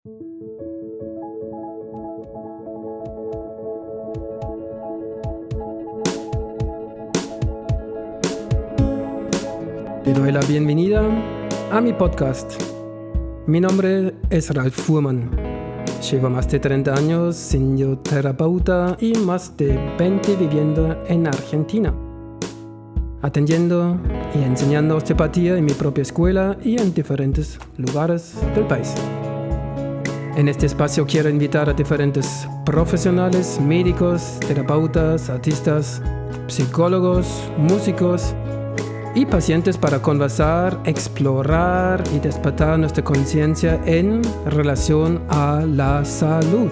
Te doy la bienvenida a mi podcast. Mi nombre es Ralf Fuhrmann. Llevo más de 30 años siendo terapeuta y más de 20 viviendo en Argentina, atendiendo y enseñando osteopatía en mi propia escuela y en diferentes lugares del país. En este espacio quiero invitar a diferentes profesionales, médicos, terapeutas, artistas, psicólogos, músicos y pacientes para conversar, explorar y despertar nuestra conciencia en relación a la salud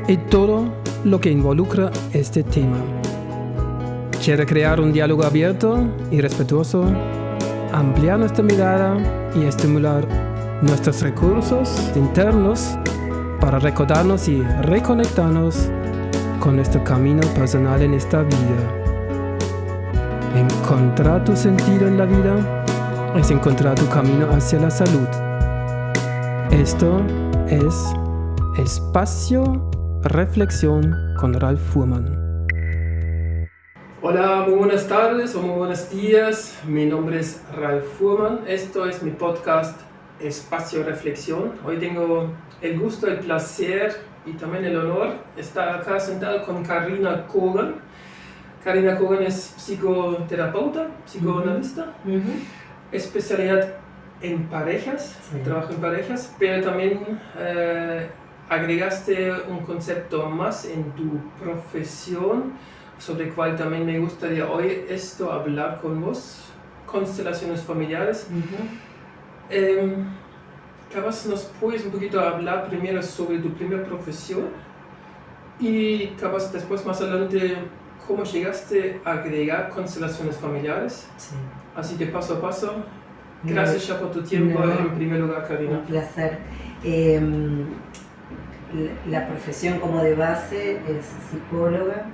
y todo lo que involucra este tema. Quiero crear un diálogo abierto y respetuoso, ampliar nuestra mirada y estimular nuestros recursos internos para recordarnos y reconectarnos con nuestro camino personal en esta vida. Encontrar tu sentido en la vida es encontrar tu camino hacia la salud. Esto es Espacio Reflexión con Ralf Fuhrmann. Hola, muy buenas tardes o muy buenos días. Mi nombre es Ralf Fuhrmann. Esto es mi podcast Espacio Reflexión. Hoy tengo el gusto, el placer y también el honor de estar acá sentado con Carina Kogan. Carina Kogan es psicoterapeuta, psicoanalista, especialidad en parejas, trabajo en parejas, pero también agregaste un concepto más en tu profesión, sobre el cual también me gustaría hoy hablar con vos, constelaciones familiares. Capaz nos puedes un poquito hablar primero sobre tu primera profesión y capaz después más adelante ¿cómo llegaste a agregar constelaciones familiares? Sí. Así que paso a paso. Gracias ya por tu tiempo en primer lugar, Carina. Un placer. La profesión como de base es psicóloga.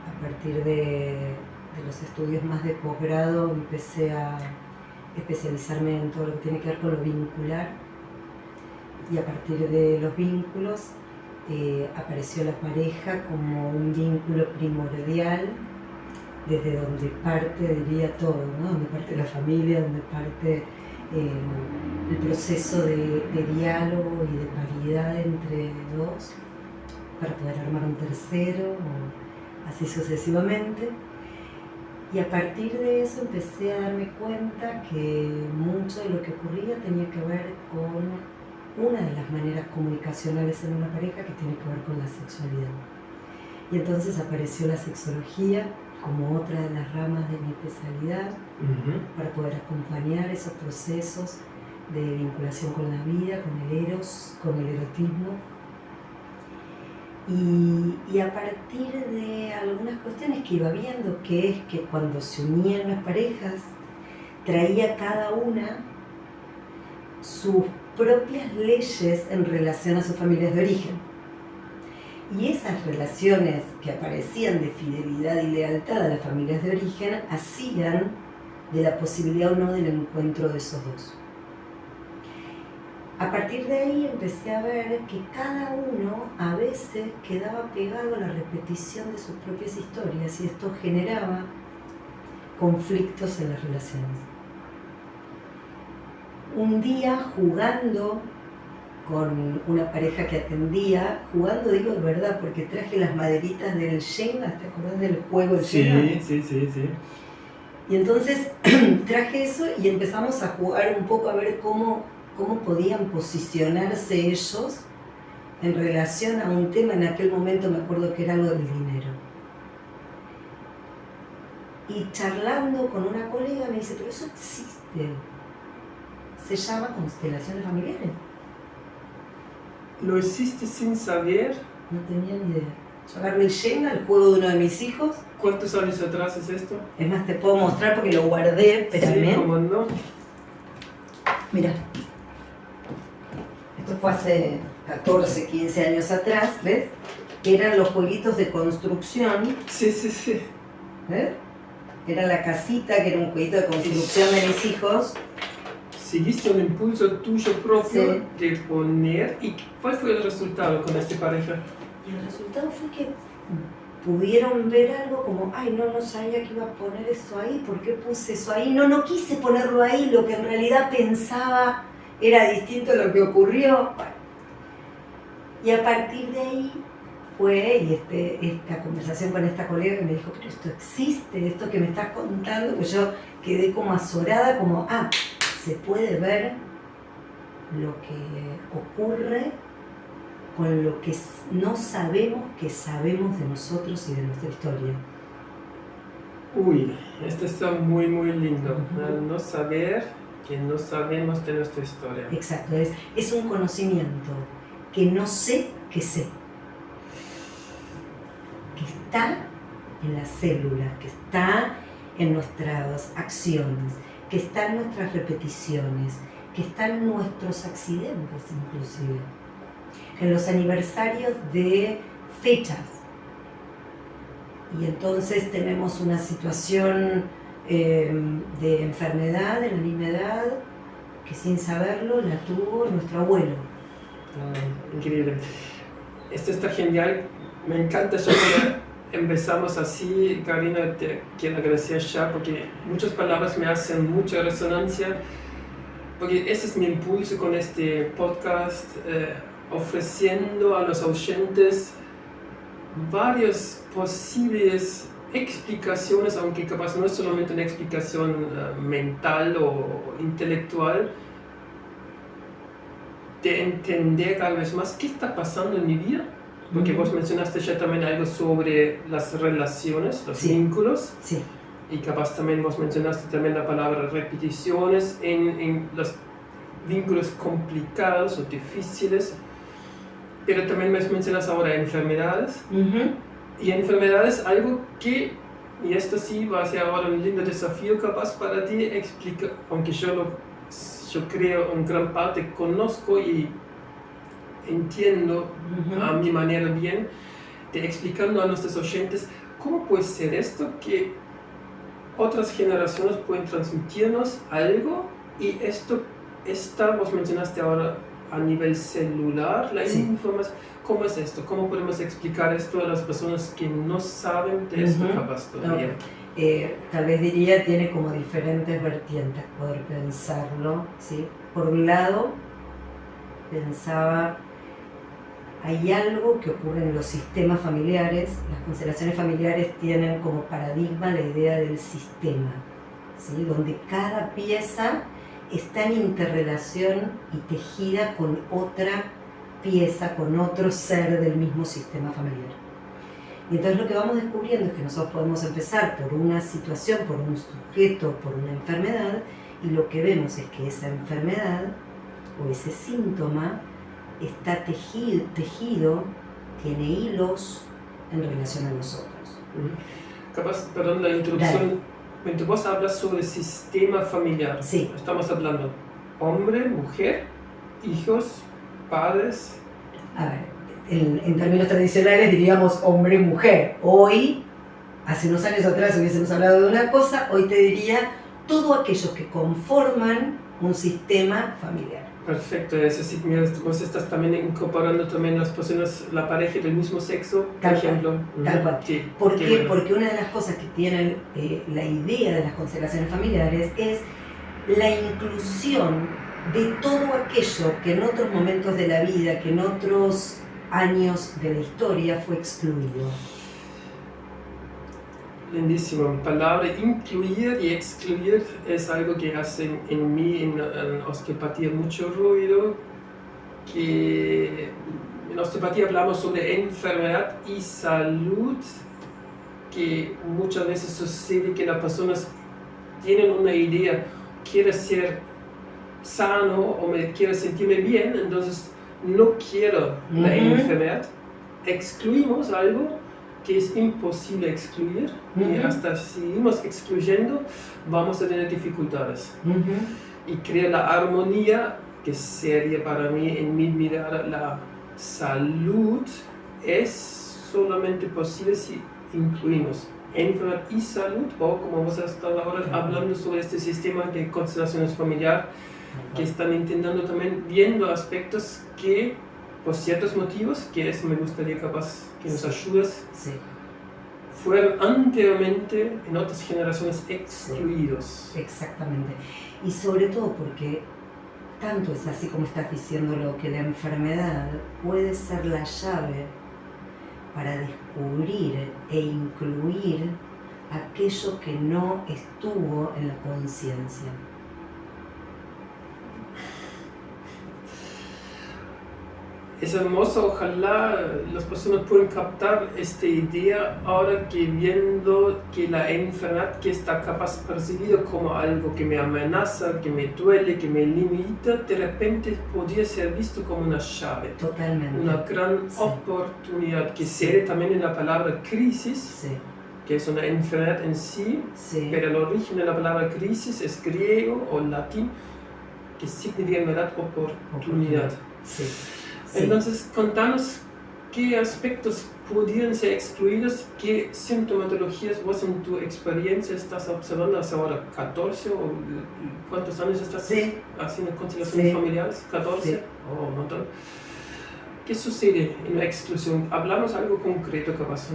A partir de los estudios más de posgrado empecé a especializarme en todo lo que tiene que ver con lo vincular. Y a partir de los vínculos apareció la pareja como un vínculo primordial, desde donde parte, diría todo, ¿no? Donde parte la familia, donde parte el proceso de diálogo y de paridad entre dos, para poder armar un tercero, o así sucesivamente. Y a partir de eso empecé a darme cuenta que mucho de lo que ocurría tenía que ver con una de las maneras comunicacionales en una pareja, que tiene que ver con la sexualidad. Y entonces apareció la sexología como otra de las ramas de mi especialidad, para poder acompañar esos procesos de vinculación con la vida, con el eros, con el erotismo. Y a partir de algunas cuestiones que iba viendo, que es que cuando se unían las parejas, traía cada una sus propias leyes en relación a sus familias de origen. Y esas relaciones que aparecían de fidelidad y lealtad a las familias de origen hacían de la posibilidad o no del encuentro de esos dos. A partir de ahí empecé a ver que cada uno a veces quedaba pegado a la repetición de sus propias historias, y esto generaba conflictos en las relaciones. Un día, jugando con una pareja que atendía, jugando digo de verdad, porque traje las maderitas del Jenga, ¿te acordás del juego del Jenga? Sí. Y entonces traje eso y empezamos a jugar un poco a ver cómo podían posicionarse ellos en relación a un tema. En aquel momento me acuerdo que era algo del dinero. Y charlando con una colega me dice, pero eso existe. Se llama constelaciones familiares. ¿Lo hiciste sin saber? No tenía ni idea. Yo agarré el Jenga, el juego de uno de mis hijos. ¿Cuántos años atrás es esto? Es más, te puedo mostrar porque lo guardé, pero sí, ¿cómo no? Mira. Esto fue hace 14, 15 años atrás, ¿ves? Que eran los jueguitos de construcción. Sí. ¿Ves? Era la casita, que era un jueguito de construcción de mis hijos. seguiste un impulso tuyo propio Sí. de poner. ¿Y cuál fue el resultado con esta pareja? Y el resultado fue que pudieron ver algo como, ay, no sabía que iba a poner eso ahí, ¿por qué puse eso ahí? No quise ponerlo ahí, lo que en realidad pensaba era distinto a lo que ocurrió. Bueno, y a partir de ahí fue, y esta conversación con esta colega que me dijo, pero esto existe, esto que me estás contando, que yo quedé como azorada, como, se puede ver lo que ocurre con lo que no sabemos que sabemos de nosotros y de nuestra historia. Uy, esto está muy, muy lindo. No saber que no sabemos de nuestra historia. Exacto, es un conocimiento que no sé que sé. Que está en las células, que está en nuestras acciones, que está en nuestras repeticiones, que está en nuestros accidentes inclusive. En los aniversarios de fechas. Y entonces tenemos una situación de enfermedad en la misma edad que sin saberlo la tuvo nuestro abuelo. Increíble. Esto está genial. Me encanta ya cuando empezamos así. Karina, te quiero agradecer ya porque muchas palabras me hacen mucha resonancia. Porque ese es mi impulso con este podcast. Ofreciendo a los oyentes varias posibles explicaciones, aunque capaz no es solamente una explicación mental o intelectual, de entender cada vez más qué está pasando en mi vida. Porque vos mencionaste ya también algo sobre las relaciones, los vínculos. Sí. Y capaz también vos mencionaste también la palabra repeticiones en los vínculos complicados o difíciles. Pero también me mencionas ahora enfermedades. Y enfermedades, algo que, y esto sí va a ser ahora un lindo desafío capaz para ti, explica, aunque yo creo en gran parte conozco y entiendo a mi manera bien, de explicando a nuestros oyentes cómo puede ser esto que otras generaciones pueden transmitirnos algo y esto vos mencionaste ahora a nivel celular, la información. ¿Cómo es esto? ¿Cómo podemos explicar esto a las personas que no saben de esto capaz todavía? Tal vez diría, tiene como diferentes vertientes poder pensarlo, ¿sí? Por un lado, pensaba, hay algo que ocurre en los sistemas familiares. Las constelaciones familiares tienen como paradigma la idea del sistema, ¿sí? Donde cada pieza está en interrelación y tejida con otra pieza, con otro ser del mismo sistema familiar. Y entonces lo que vamos descubriendo es que nosotros podemos empezar por una situación, por un sujeto, por una enfermedad, y lo que vemos es que esa enfermedad o ese síntoma está tejido, tiene hilos en relación a nosotros. Capaz, perdón la introducción, cuando vos hablas sobre sistema familiar, sí. Estamos hablando hombre, mujer, hijos, padres. A ver, en términos tradicionales diríamos hombre, mujer. Hoy, hace unos años atrás hubiésemos hablado de una cosa, hoy te diría todo aquellos que conforman un sistema familiar. Perfecto, eso sí, mira, vos estás también incorporando también las personas, la pareja del mismo sexo, por ejemplo. Tal cual. Sí, ¿Por qué? Bueno. Porque una de las cosas que tienen la idea de las constelaciones familiares es la inclusión de todo aquello que en otros momentos de la vida, que en otros años de la historia fue excluido. Lindísimo. Palabra incluir y excluir es algo que hace en mí, en osteopatía, mucho ruido. Que en osteopatía hablamos sobre enfermedad y salud, que muchas veces sucede que las personas tienen una idea, quiero ser sano o quiero sentirme bien, entonces no quiero la enfermedad. Excluimos algo que es imposible excluir y hasta si seguimos excluyendo vamos a tener dificultades. Y crear la armonía, que sería para mí, en mi mirada, la salud, es solamente posible si incluimos enfermedad y salud, o como vos has estado ahora hablando sobre este sistema de constelaciones familiar, que están intentando también, viendo aspectos que, por ciertos motivos, que eso me gustaría capaz que nos ayudes, fueron anteriormente en otras generaciones excluidos. Sí, exactamente. Y sobre todo porque tanto es así como estás diciéndolo, que la enfermedad puede ser la llave para descubrir e incluir aquello que no estuvo en la conciencia. Es hermoso, ojalá las personas puedan captar esta idea ahora que viendo que la enfermedad que está capaz percibida como algo que me amenaza, que me duele, que me limita, de repente podría ser visto como una llave. Totalmente. Una gran oportunidad que se ve también en la palabra crisis, que es una enfermedad en sí, pero el origen de la palabra crisis es griego o latín, que significa en verdad oportunidad. Entonces, contanos qué aspectos podrían ser excluidos, qué sintomatologías vos en tu experiencia estás observando hace ahora 14 o cuántos años estás haciendo constelaciones familiares, 14 o un montón. ¿Qué sucede en la exclusión? Hablamos algo concreto capaz.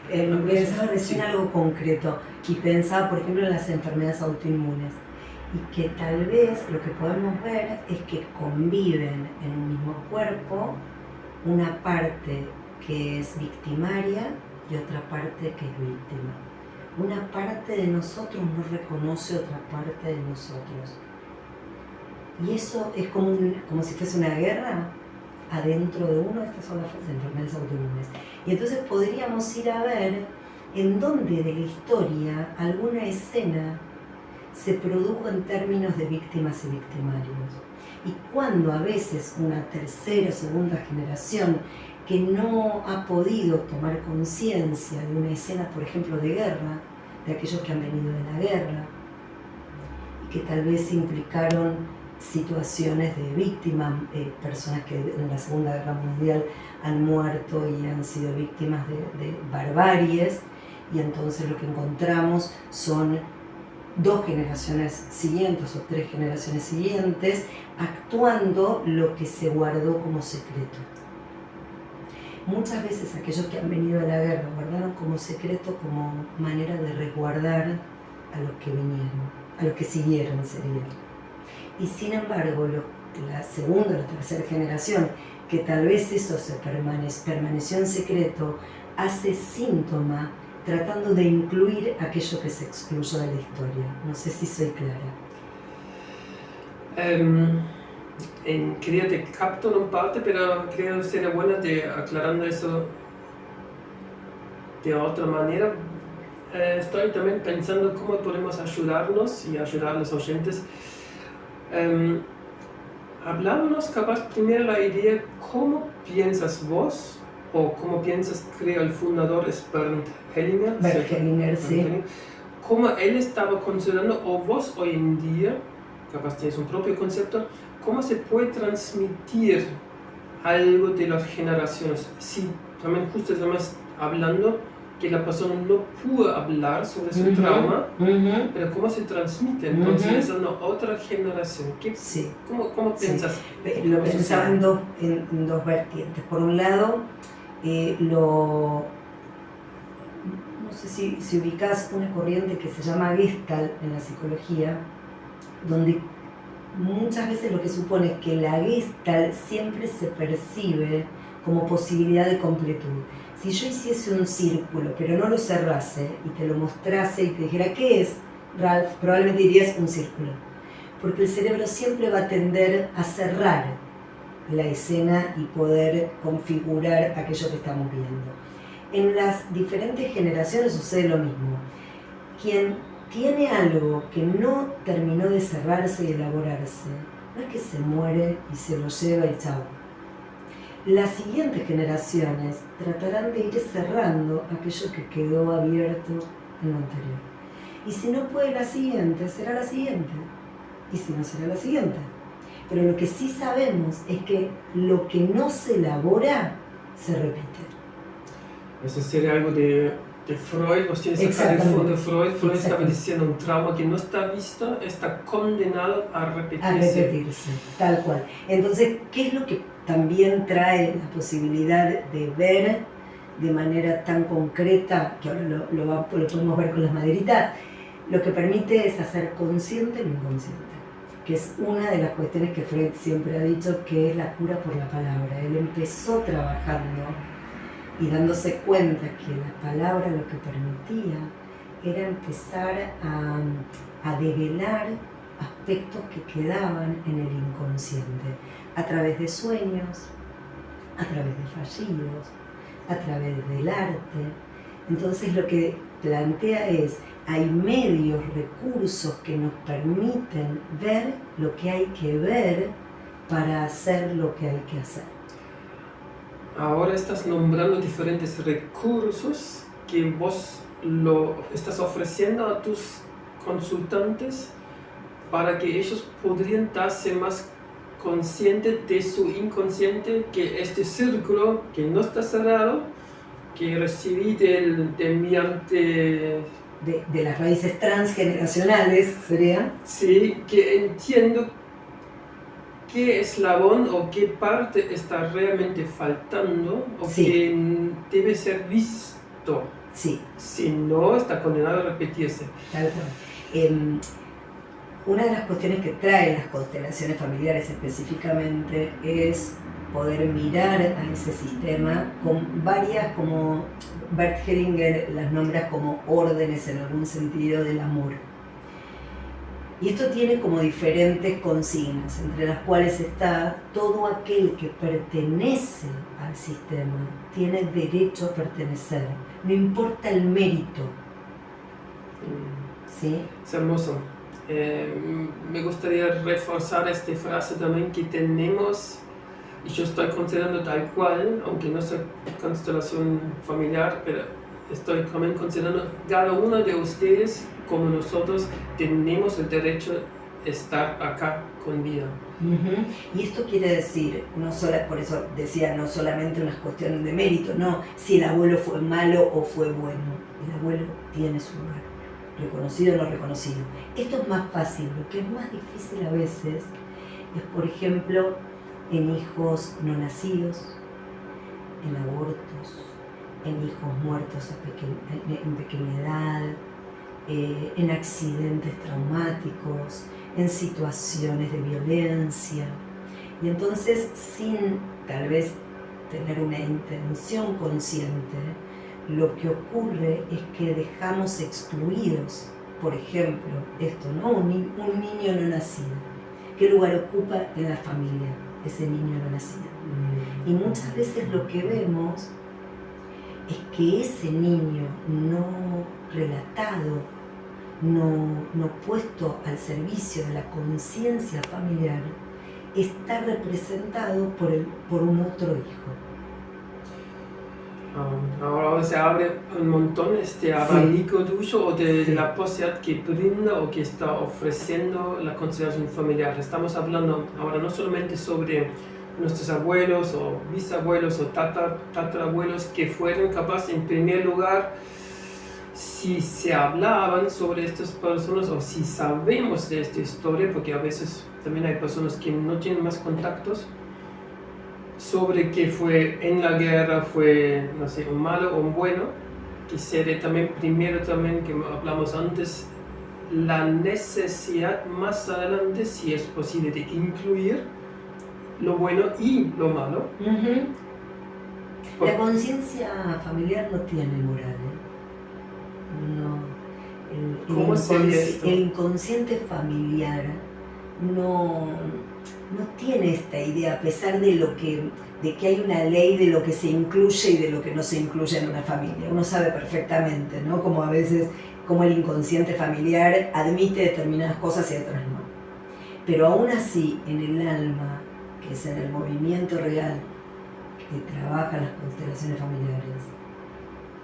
Pensaba recién algo concreto y pensaba por ejemplo en las enfermedades autoinmunes. Y que tal vez lo que podemos ver es que conviven en un mismo cuerpo una parte que es victimaria y otra parte que es víctima. Una parte de nosotros no reconoce otra parte de nosotros. Y eso es como si fuese una guerra adentro de uno. Estas son las enfermedades autoinmunes. Y entonces podríamos ir a ver en dónde de la historia alguna escena se produjo en términos de víctimas y victimarios. Y cuando a veces una tercera o segunda generación que no ha podido tomar conciencia de una escena, por ejemplo, de guerra, de aquellos que han venido de la guerra, y que tal vez implicaron situaciones de víctimas, personas que en la Segunda Guerra Mundial han muerto y han sido víctimas de barbaries, y entonces lo que encontramos son 2 generaciones siguientes o 3 generaciones siguientes actuando lo que se guardó como secreto. Muchas veces aquellos que han venido a la guerra guardaron como secreto como manera de resguardar a los que vinieron, a los que siguieron sería. Y sin embargo, la segunda o la tercera generación, que tal vez eso permaneció en secreto, hace síntoma tratando de incluir aquello que se excluyó de la historia. No sé si soy clara. Creo que te capto en parte, pero creo que sería bueno aclarando eso de otra manera. Estoy también pensando cómo podemos ayudarnos y ayudar a los oyentes. Hablámonos capaz primero la idea, ¿cómo piensas vos? O cómo piensas, creo, el fundador es Bernd Hellinger. Bernd Hellinger, sí. Cómo él estaba considerando, o vos hoy en día, capaz tienes un propio concepto, cómo se puede transmitir algo de las generaciones. Si también justo estamos hablando que la persona no pudo hablar sobre su trauma, pero cómo se transmite, entonces es una otra generación. ¿Cómo piensas? Lo pensaba en dos vertientes. Por un lado, no sé si ubicás una corriente que se llama Gestalt en la psicología, donde muchas veces lo que supone es que la Gestalt siempre se percibe como posibilidad de completud. Si yo hiciese un círculo, pero no lo cerrase y te lo mostrase y te dijera ¿qué es, Ralph? Probablemente dirías un círculo, porque el cerebro siempre va a tender a cerrar la escena y poder configurar aquello que estamos viendo. En las diferentes generaciones sucede lo mismo. Quien tiene algo que no terminó de cerrarse y elaborarse, no es que se muere y se lo lleva y chao. Las siguientes generaciones tratarán de ir cerrando aquello que quedó abierto en lo anterior. Y si no puede la siguiente, será la siguiente. Y si no, será la siguiente. Pero lo que sí sabemos es que lo que no se elabora, se repite. Eso sería algo de de Freud, vos tienes acá el fondo de Freud. Freud estaba diciendo un trauma que no está visto, está condenado a repetirse. A repetirse, tal cual. Entonces, ¿qué es lo que también trae la posibilidad de ver de manera tan concreta, que ahora lo podemos ver con las maderitas? Lo que permite es hacer consciente lo inconsciente, que es una de las cuestiones que Freud siempre ha dicho que es la cura por la palabra. Él empezó trabajando y dándose cuenta que la palabra lo que permitía era empezar a develar aspectos que quedaban en el inconsciente, a través de sueños, a través de fallidos, a través del arte. Entonces lo que plantea es, hay medios, recursos que nos permiten ver lo que hay que ver para hacer lo que hay que hacer. Ahora estás nombrando diferentes recursos que vos lo estás ofreciendo a tus consultantes para que ellos podrían darse más conscientes de su inconsciente, que este círculo que no está cerrado, que recibí de mi ante... De las raíces transgeneracionales, ¿sería? Sí, que entiendo qué eslabón o qué parte está realmente faltando o sí. que debe ser visto. Sí. Si no, está condenado a repetirse. Tal cual. Una de las cuestiones que traen las constelaciones familiares específicamente es poder mirar a ese sistema con varias, como Bert Hellinger las nombra como órdenes en algún sentido del amor. Y esto tiene como diferentes consignas, entre las cuales está todo aquel que pertenece al sistema, tiene derecho a pertenecer, no importa el mérito. ¿Sí? Es hermoso. Me gustaría reforzar esta frase también que tenemos, y yo estoy considerando tal cual, aunque no sea constelación familiar, pero estoy también considerando cada uno de ustedes como nosotros tenemos el derecho de estar acá con vida. Y esto quiere decir, por eso decía, no solamente una cuestión de mérito, no, si el abuelo fue malo o fue bueno, el abuelo tiene su lugar, reconocido o no reconocido. Esto es más fácil, lo que es más difícil a veces es, por ejemplo, en hijos no nacidos, en abortos, en hijos muertos en pequeña edad, en accidentes traumáticos, en situaciones de violencia. Y entonces, sin tal vez tener una intención consciente, lo que ocurre es que dejamos excluidos, por ejemplo, esto, ¿no? Un niño no nacido. ¿Qué lugar ocupa en la familia ese niño no nacido? Y muchas veces lo que vemos es que ese niño no relatado, no puesto al servicio de la conciencia familiar, está representado por un otro hijo. Ahora se abre un montón este abanico tuyo o de la posibilidad que brinda o que está ofreciendo la constelación familiar. Estamos hablando ahora no solamente sobre nuestros abuelos o bisabuelos o tatarabuelos que fueron capaces, en primer lugar, si se hablaban sobre estas personas o si sabemos de esta historia, porque a veces también hay personas que no tienen más contactos, sobre que fue en la guerra, fue, no sé, un malo o un bueno, que sería también, primero también, que hablamos antes, la necesidad más adelante, si es posible, de incluir lo bueno y lo malo. La conciencia familiar no tiene moral, ¿Cómo sería esto? El inconsciente familiar no tiene esta idea, a pesar de que hay una ley de lo que se incluye y de lo que no se incluye en una familia. Uno sabe perfectamente, ¿no? Como a veces, como el inconsciente familiar admite determinadas cosas y otras no. Pero aún así, en el alma, que es en el movimiento real que trabaja las constelaciones familiares,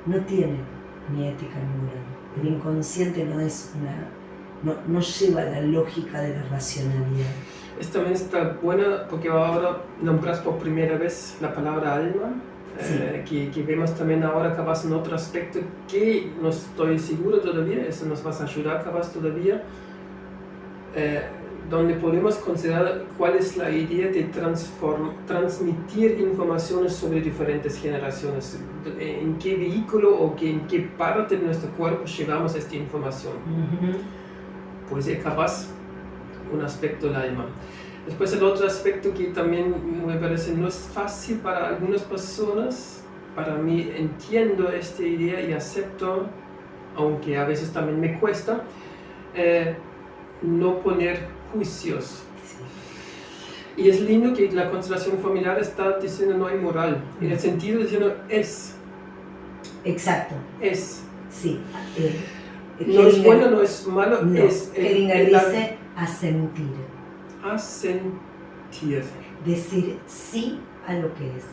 no tiene ni ética ni moral. El inconsciente no es no lleva la lógica de la racionalidad. Esto también está buena porque ahora nombras por primera vez la palabra alma, Sí. que vemos también ahora capaz en otro aspecto que no estoy seguro todavía, eso nos vas a ayudar capaz todavía, donde podemos considerar cuál es la idea de transmitir informaciones sobre diferentes generaciones, en qué vehículo o en qué parte de nuestro cuerpo llevamos esta información. Pues es capaz un aspecto del alma. Después el otro aspecto que también me parece no es fácil para algunas personas, para mí entiendo esta idea y acepto, aunque a veces también me cuesta, no poner juicios. Sí. Y es lindo que la constelación familiar está diciendo no hay moral, en el sentido de diciendo es. Exacto. Es. Sí. No es bueno, no es malo, no. es. Hellinger dice asentir. Asentir. Decir sí a lo que es.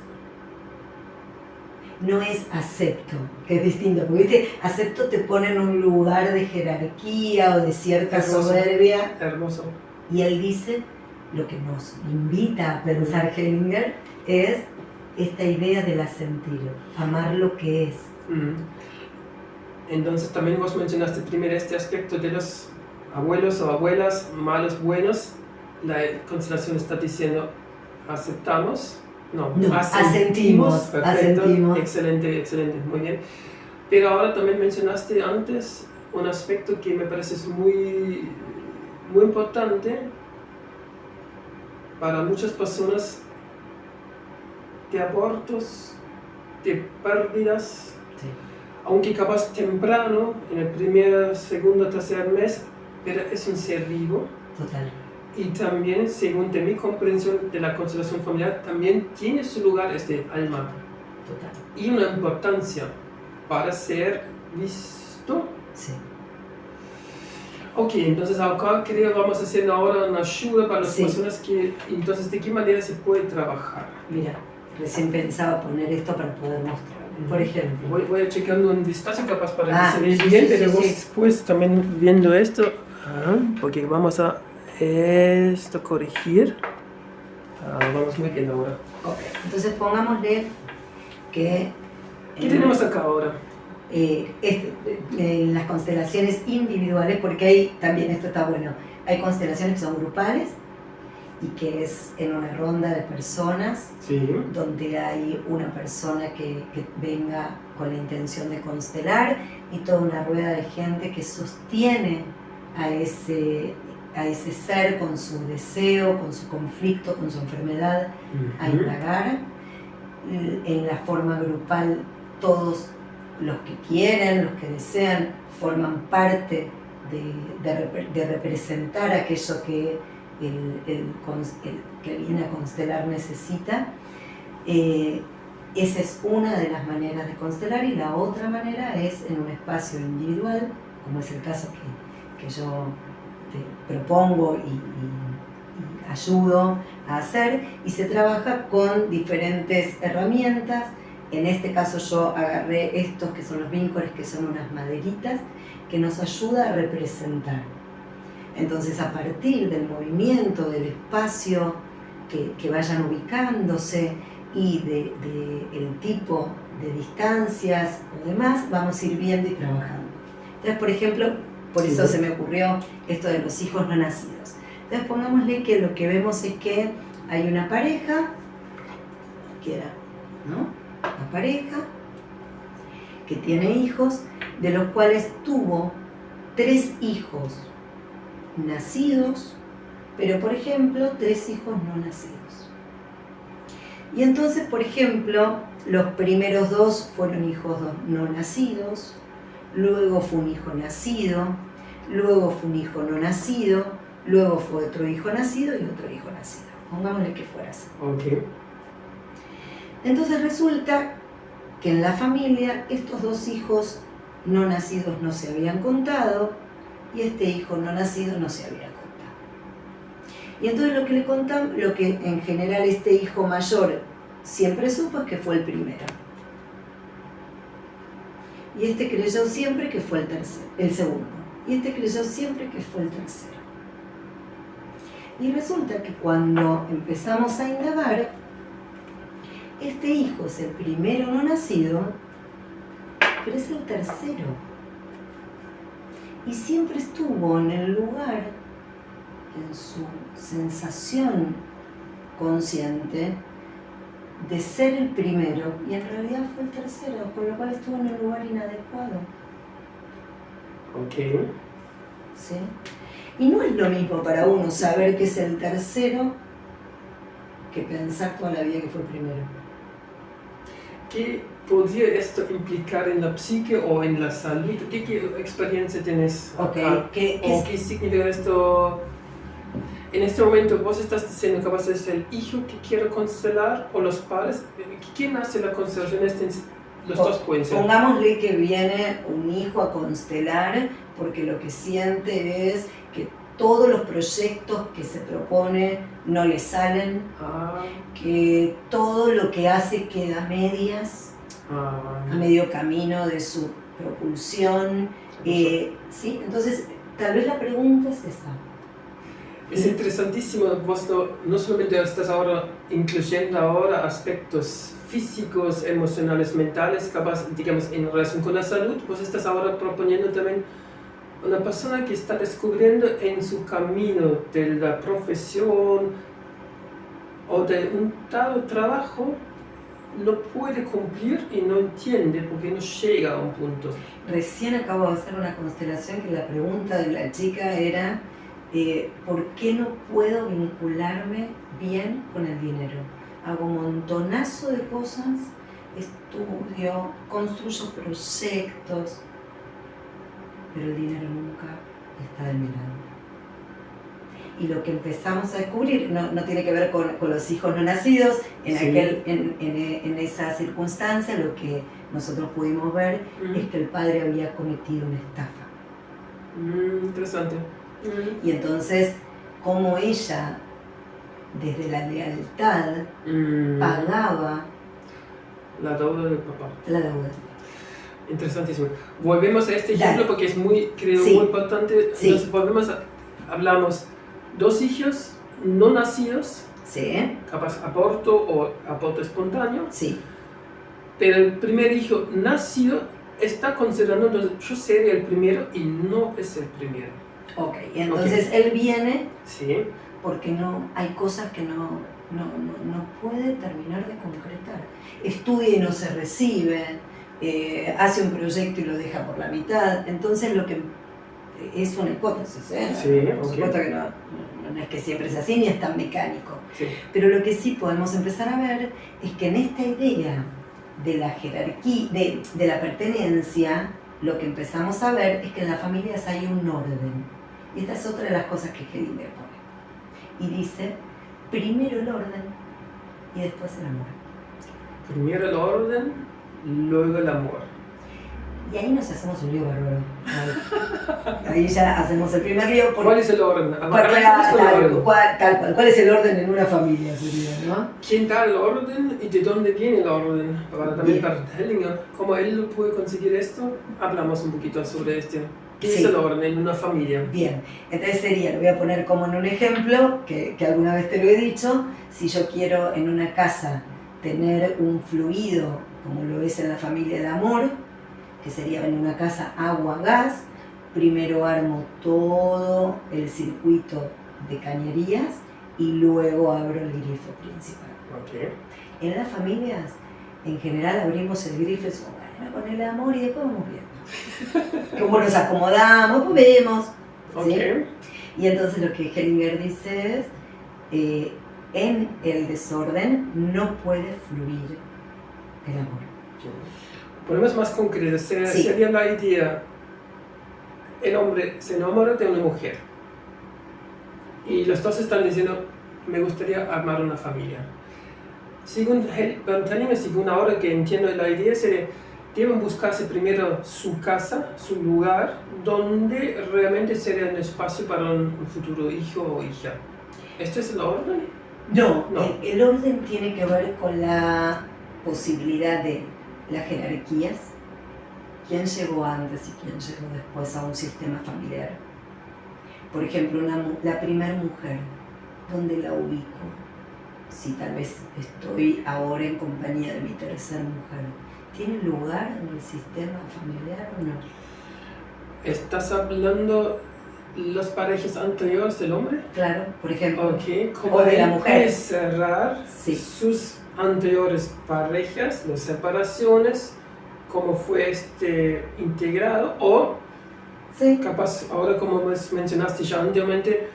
No es acepto, que es distinto, porque ¿viste? Acepto te pone en un lugar de jerarquía o de cierta soberbia. Hermoso. Y él dice, lo que nos invita a pensar Hellinger es esta idea del asentir, amar lo que es. Entonces también vos mencionaste primero este aspecto de los abuelos o abuelas, malos, buenos. La constelación está diciendo, aceptamos. No, asentimos. Perfecto, asentimos. Excelente, excelente, muy bien. Pero ahora también mencionaste antes un aspecto que me parece muy, muy importante para muchas personas, de abortos, de pérdidas, sí. Aunque capaz temprano, en el primer, segundo, tercer mes, pero es un ser vivo. Total. Y también, según de mi comprensión de la constelación familiar, también tiene su lugar este alma. Total. Y una importancia para ser visto. Sí. Ok, entonces acá creo que vamos a hacer ahora una ayuda para las personas que... Entonces, ¿de qué manera se puede trabajar? Mira, recién pensaba poner esto para poder mostrar. Por ejemplo. Voy a chequeando un vistazo capaz para que se vea bien, pero vos después también viendo esto, porque vamos a esto corregir. Vamos muy bien ahora. Ok, entonces pongámosle que... ¿Qué tenemos acá ahora? En las constelaciones individuales, porque hay también, esto está bueno, hay constelaciones que son grupales y que es en una ronda de personas, sí. Donde hay una persona que venga con la intención de constelar y toda una rueda de gente que sostiene a ese ser con su deseo, con su conflicto, con su enfermedad, a indagar. En la forma grupal, todos los que quieren, los que desean, forman parte de representar aquello que el que viene a constelar necesita. Esa es una de las maneras de constelar, y la otra manera es en un espacio individual, como es el caso que yo te propongo y ayudo a hacer, y se trabaja con diferentes herramientas. En este caso yo agarré estos que son los vínculos, que son unas maderitas que nos ayuda a representar. Entonces, a partir del movimiento, del espacio que vayan ubicándose y del tipo de distancias o demás, vamos a ir viendo y trabajando. Entonces, por ejemplo, por eso se me ocurrió esto de los hijos no nacidos. Entonces, pongámosle que lo que vemos es que hay una pareja, cualquiera, ¿no? Una pareja que tiene hijos, de los cuales tuvo 3 hijos nacidos, pero por ejemplo 3 hijos no nacidos. Y entonces, por ejemplo, los primeros 2 fueron hijos no nacidos, luego fue un hijo nacido, luego fue un hijo no nacido, luego fue otro hijo nacido y otro hijo nacido. Pongámosle que fuera así. Okay. Entonces resulta que en la familia estos 2 hijos no nacidos no se habían contado y este hijo no nacido no se había contado. Y entonces lo que le contamos, lo que en general este hijo mayor siempre supo es que fue el primero. Y este creyó siempre que fue el segundo. y este creyó siempre que fue el tercero. Y resulta que cuando empezamos a indagar, este hijo es el primero no nacido, pero es el tercero. Y siempre estuvo en el lugar, en su sensación consciente, de ser el primero, y en realidad fue el tercero, con lo cual estuvo en el lugar inadecuado. Ok. ¿Sí? Y no es lo mismo para uno saber que es el tercero que pensar toda la vida que fue el primero. ¿Qué podría esto implicar en la psique o en la salud? ¿Qué experiencia tienes acá? ¿Qué significa esto? En este momento vos estás diciendo que vas a ser el hijo que quiere constelar o los padres. ¿Quién hace la constelación? Los dos pueden ser. Pongámosle que viene un hijo a constelar porque lo que siente es que todos los proyectos que se propone no le salen, que todo lo que hace queda a medias, a medio camino de su propulsión. ¿Sí? Entonces, tal vez la pregunta es esa. Es interesantísimo, vos no solamente estás ahora incluyendo ahora aspectos físicos, emocionales, mentales, capaz, digamos, en relación con la salud, vos estás ahora proponiendo también una persona que está descubriendo en su camino de la profesión o de un tal trabajo, no puede cumplir y no entiende porque no llega a un punto. Recién acabo de hacer una constelación que la pregunta de la chica era ¿por qué no puedo vincularme bien con el dinero? Hago un montonazo de cosas, estudio, construyo proyectos, pero el dinero nunca está de mi lado. Y lo que empezamos a descubrir no tiene que ver con los hijos no nacidos, en esa circunstancia lo que nosotros pudimos ver es que el padre había cometido una estafa. Interesante. Y entonces, como ella, desde la lealtad, pagaba la deuda del papá. La deuda. Interesantísimo. Volvemos a este ejemplo porque es muy, creo, muy importante. Sí. Entonces hablamos dos hijos no nacidos, capaz aborto o aborto espontáneo, pero el primer hijo nacido está considerando, entonces yo sería el primero y no es el primero. Ok, entonces él viene porque hay cosas que no puede terminar de concretar. Estudia y no se recibe, hace un proyecto y lo deja por la mitad. Entonces lo que es una hipótesis, por supuesto que no es que siempre es así ni es tan mecánico. Pero lo que sí podemos empezar a ver es que en esta idea de la jerarquía, de la pertenencia, lo que empezamos a ver es que en las familias hay un orden. Y esta es otra de las cosas que Hellinger pone. Y dice, primero el orden y después el amor. Primero el orden, luego el amor. Y ahí nos hacemos un lío bárbaro. Ahí ya hacemos el primer lío. ¿Cuál es el orden? Tal cual. ¿Cuál es el orden en una familia? Sería, ¿no? ¿Quién da el orden y de dónde viene el orden? También para Hellinger. ¿Cómo él lo puede conseguir esto? Hablamos un poquito sobre esto. ¿Qué es el orden en una familia? Bien, entonces lo voy a poner como en un ejemplo, que alguna vez te lo he dicho. Si yo quiero en una casa tener un fluido, como lo es en la familia de amor, que sería en una casa agua, gas, primero armo todo el circuito de cañerías y luego abro el grifo principal. En las familias, en general, abrimos el grifo con el amor y después vamos viendo. Cómo nos acomodamos, pues vemos. Y entonces lo que Hellinger dice es, en el desorden no puede fluir el amor. Ponemos más concreto, sería la idea, el hombre se enamora de una mujer y los dos están diciendo, me gustaría armar una familia. Según ahora que entiendo la idea, sería, deben buscarse primero su casa, su lugar, donde realmente sería un espacio para un futuro hijo o hija. ¿Esto es el orden? No. El orden tiene que ver con la posibilidad de las jerarquías, quién llegó antes y quién llegó después a un sistema familiar. Por ejemplo, la primera mujer, ¿dónde la ubico? Si tal vez estoy ahora en compañía de mi tercera mujer, ¿tiene lugar en el sistema familiar o no? ¿Estás hablando las parejas anteriores del hombre? Claro, por ejemplo. Okay. ¿Cómo o de la mujer? Puede cerrar sus anteriores parejas, las separaciones, cómo fue integrado, o capaz ahora, como mencionaste ya anteriormente,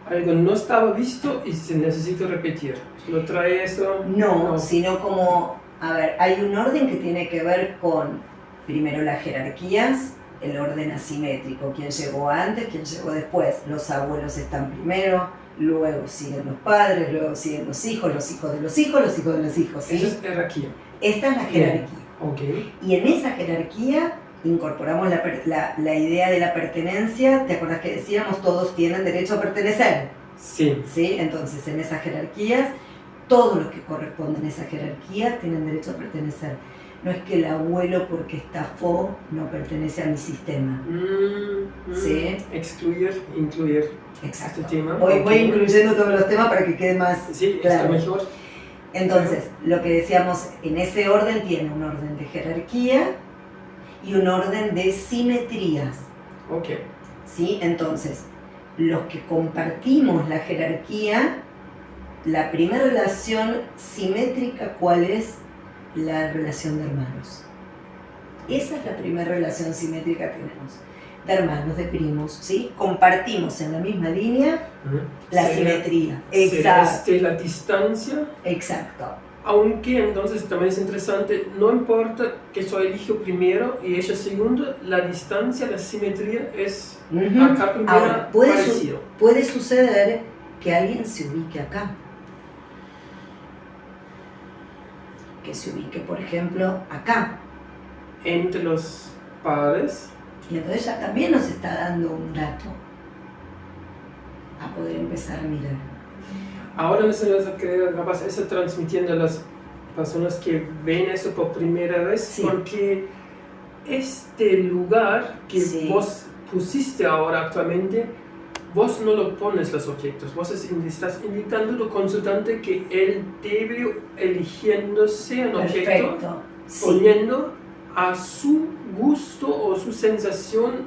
algo no estaba visto y se necesita repetir. ¿Lo trae eso? No, sino como, a ver, hay un orden que tiene que ver con, primero, las jerarquías, el orden asimétrico, quién llegó antes, quién llegó después. Los abuelos están primero, luego siguen los padres, luego siguen los hijos de los hijos, los hijos de los hijos. ¿Sí? Esa es jerarquía. Esta es la jerarquía. Okay. Y en esa jerarquía incorporamos la idea de la pertenencia. ¿Te acuerdas que decíamos todos tienen derecho a pertenecer? Sí. ¿Sí? Entonces, en esas jerarquías, todos los que corresponden a esa jerarquía tienen derecho a pertenecer. No es que el abuelo, porque estafó, no pertenece a mi sistema. ¿Sí? Excluir, incluir. Exacto. Este tema. Voy incluyendo todos los temas para que quede más Está claro. mejor. Entonces, lo que decíamos, en ese orden tiene un orden de jerarquía y un orden de simetrías. Ok. ¿Sí? Entonces, los que compartimos la jerarquía, la primera relación simétrica, ¿cuál es? La relación de hermanos. Esa es la primera relación simétrica que tenemos. De hermanos, de primos, ¿sí? Compartimos en la misma línea la simetría. Exacto. La distancia. Exacto. Aunque entonces también es interesante, no importa que yo elijo primero y ella segundo, la distancia, la simetría es acá primero. Ahora, puede suceder que alguien se ubique acá. Que se ubique, por ejemplo, acá. Entre los padres. Y entonces ya también nos está dando un dato a poder empezar a mirar. Ahora no se nos queda capaz eso transmitiendo a las personas que ven eso por primera vez, porque este lugar que vos pusiste ahora actualmente, vos no lo pones los objetos, vos estás invitando al consultante que él debe eligiéndose un objeto, poniendo a su gusto o su sensación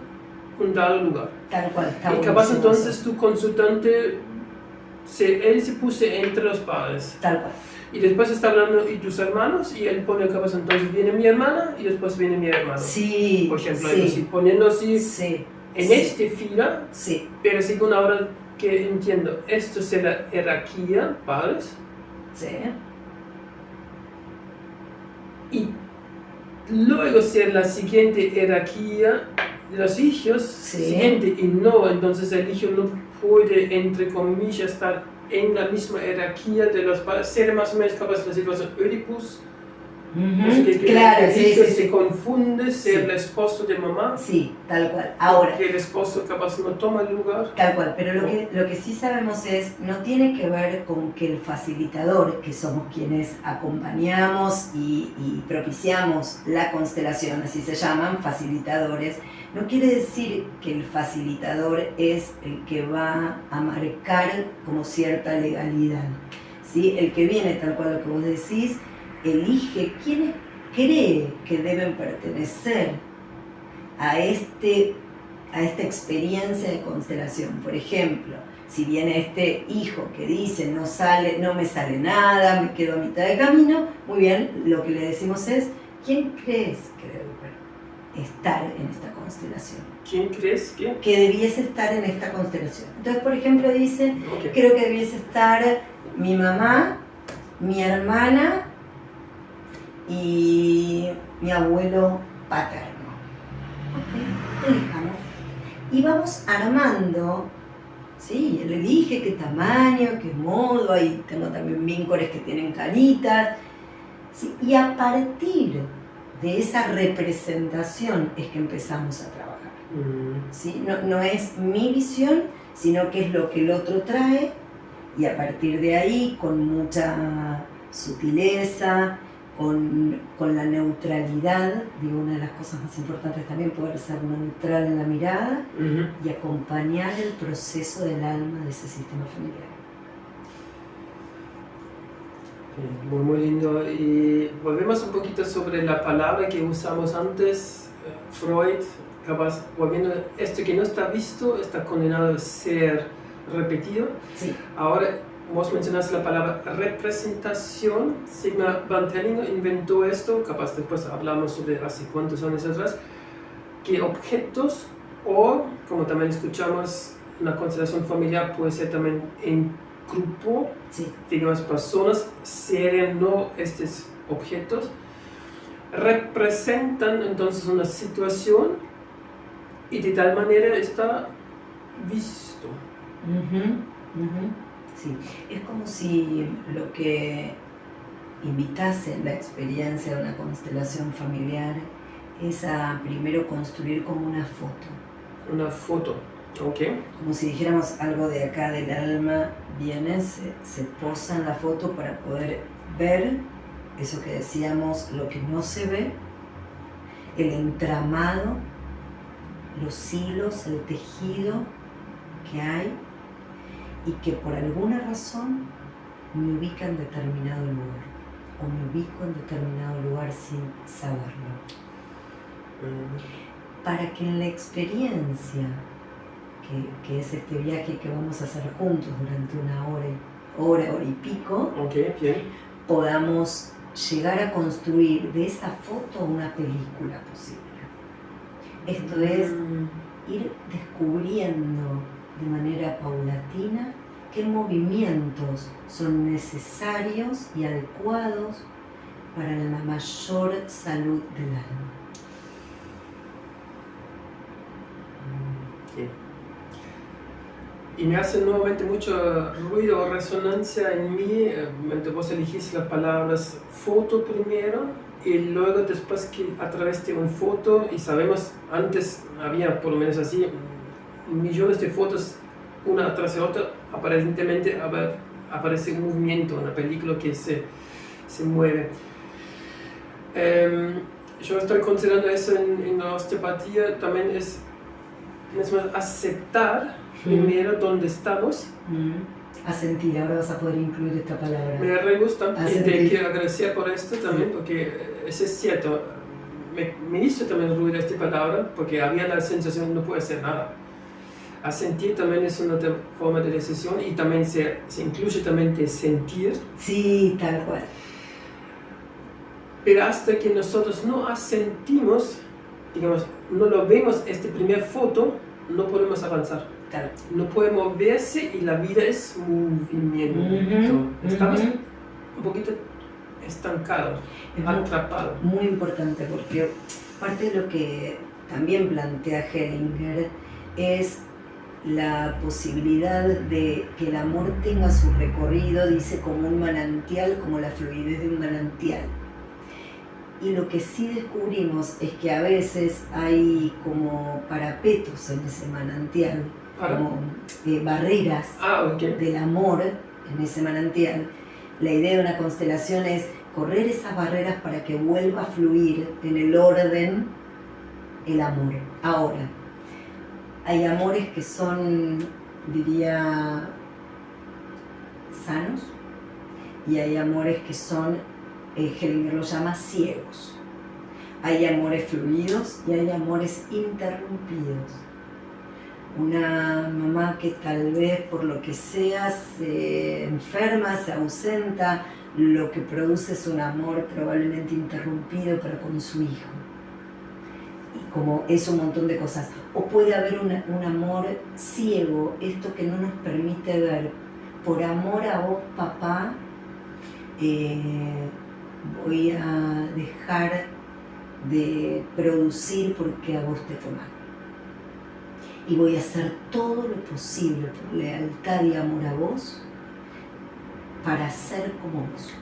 un dado lugar. Tal cual. Y capaz entonces tu consultante, él se puso entre los padres. Tal cual. Y después está hablando y tus hermanos, y él pone capaz entonces viene mi hermana y después viene mi hermano. Sí. Por ejemplo, así, poniendo así en esta fila, pero según ahora que entiendo, esto es la jerarquía, padres. Sí. Y luego ser la siguiente jerarquía de los hijos, siguiente y no, entonces el hijo no puede, entre comillas, estar en la misma jerarquía de los padres, ser más o menos capaz de la situación Oedipus. Claro, el hijo se confunde ser el esposo de mamá. Sí, tal cual. Ahora, porque el esposo capaz no toma el lugar. Tal cual, pero lo que sí sabemos es, no tiene que ver con que el facilitador, que somos quienes acompañamos y propiciamos la constelación, así se llaman, facilitadores, no quiere decir que el facilitador es el que va a marcar como cierta legalidad, ¿sí? El que viene, tal cual lo que vos decís, elige quiénes cree que deben pertenecer a esta experiencia de constelación. Por ejemplo, si viene este hijo que dice no me sale nada, me quedo a mitad de camino, muy bien, lo que le decimos es, ¿quién crees que debe estar en esta constelación? ¿Quién crees que? Que debiese estar en esta constelación. Entonces, por ejemplo, dice, creo que debiese estar mi mamá, mi hermana y mi abuelo paterno. Elijamos. Y vamos armando, ¿sí? Él elige qué tamaño, qué modo, ahí tengo también víncores que tienen canitas, ¿sí? Y a partir de esa representación es que empezamos a trabajar, ¿sí? No es mi visión, sino que es lo que el otro trae, y a partir de ahí, con mucha sutileza, con la neutralidad, digo, una de las cosas más importantes también, poder ser neutral en la mirada y acompañar el proceso del alma de ese sistema familiar. Muy, muy lindo. Y volvemos un poquito sobre la palabra que usamos antes, Freud, capaz, volviendo, esto que no está visto está condenado a ser repetido. Sí. Ahora, vos mencionaste la palabra representación. Sigmund Bantelinger inventó esto, capaz después hablamos sobre hace cuántos años atrás, que objetos o, como también escuchamos, una constelación familiar puede ser también en grupo, sí, digamos personas, serían no estos objetos, representan entonces una situación y de tal manera está visto. Sí, es como si lo que invitase la experiencia de una constelación familiar es a primero construir como una foto. Una foto, ok. Como si dijéramos algo de acá del alma, viene, se posa en la foto para poder ver eso que decíamos, lo que no se ve, el entramado, los hilos, el tejido que hay y que por alguna razón me ubica en determinado lugar o me ubico en determinado lugar sin saberlo. Para que en la experiencia, que es este viaje que vamos a hacer juntos durante una hora y pico, okay, bien, podamos llegar a construir de esa foto una película posible. Esto es ir descubriendo de manera paulatina qué movimientos son necesarios y adecuados para la mayor salud del alma. Y me hace nuevamente mucho ruido o resonancia en mí, vos elegís las palabras foto primero y luego después que a través de una foto, y sabemos antes había por lo menos así millones de fotos una tras la otra, aparentemente aparece un movimiento, una película que se mueve. Yo estoy considerando eso en la osteopatía, también es aceptar primero dónde estamos. A sentir, ahora vas a poder incluir esta palabra. Me re gusta y te quiero agradecer por esto también, porque eso es cierto. Me hizo también ruido esta palabra, porque había la sensación de no puedo hacer nada. A sentir también es una forma de decisión y también se incluye también de sentir. Sí, tal cual. Pero hasta que nosotros no asentimos, digamos, no lo vemos, esta primera foto, no podemos avanzar. Claro. No puede moverse y la vida es movimiento. Estamos un poquito estancados, atrapados. Muy importante, porque parte de lo que también plantea Hellinger es la posibilidad de que el amor tenga su recorrido, dice, como un manantial, como la fluidez de un manantial. Y lo que sí descubrimos es que a veces hay como parapetos en ese manantial, como barreras del amor en ese manantial. La idea de una constelación es correr esas barreras para que vuelva a fluir en el orden el amor. Ahora, hay amores que son, diría, sanos, y hay amores que son, Hellinger lo llama ciegos. Hay amores fluidos y hay amores interrumpidos. Una mamá que tal vez por lo que sea se enferma, se ausenta, lo que produce es un amor probablemente interrumpido pero con su hijo. Y como es un montón de cosas. O puede haber un amor ciego, esto que no nos permite ver. Por amor a vos, papá, voy a dejar de producir porque a vos te fue mal. Y voy a hacer todo lo posible por lealtad y amor a vos para ser como vos.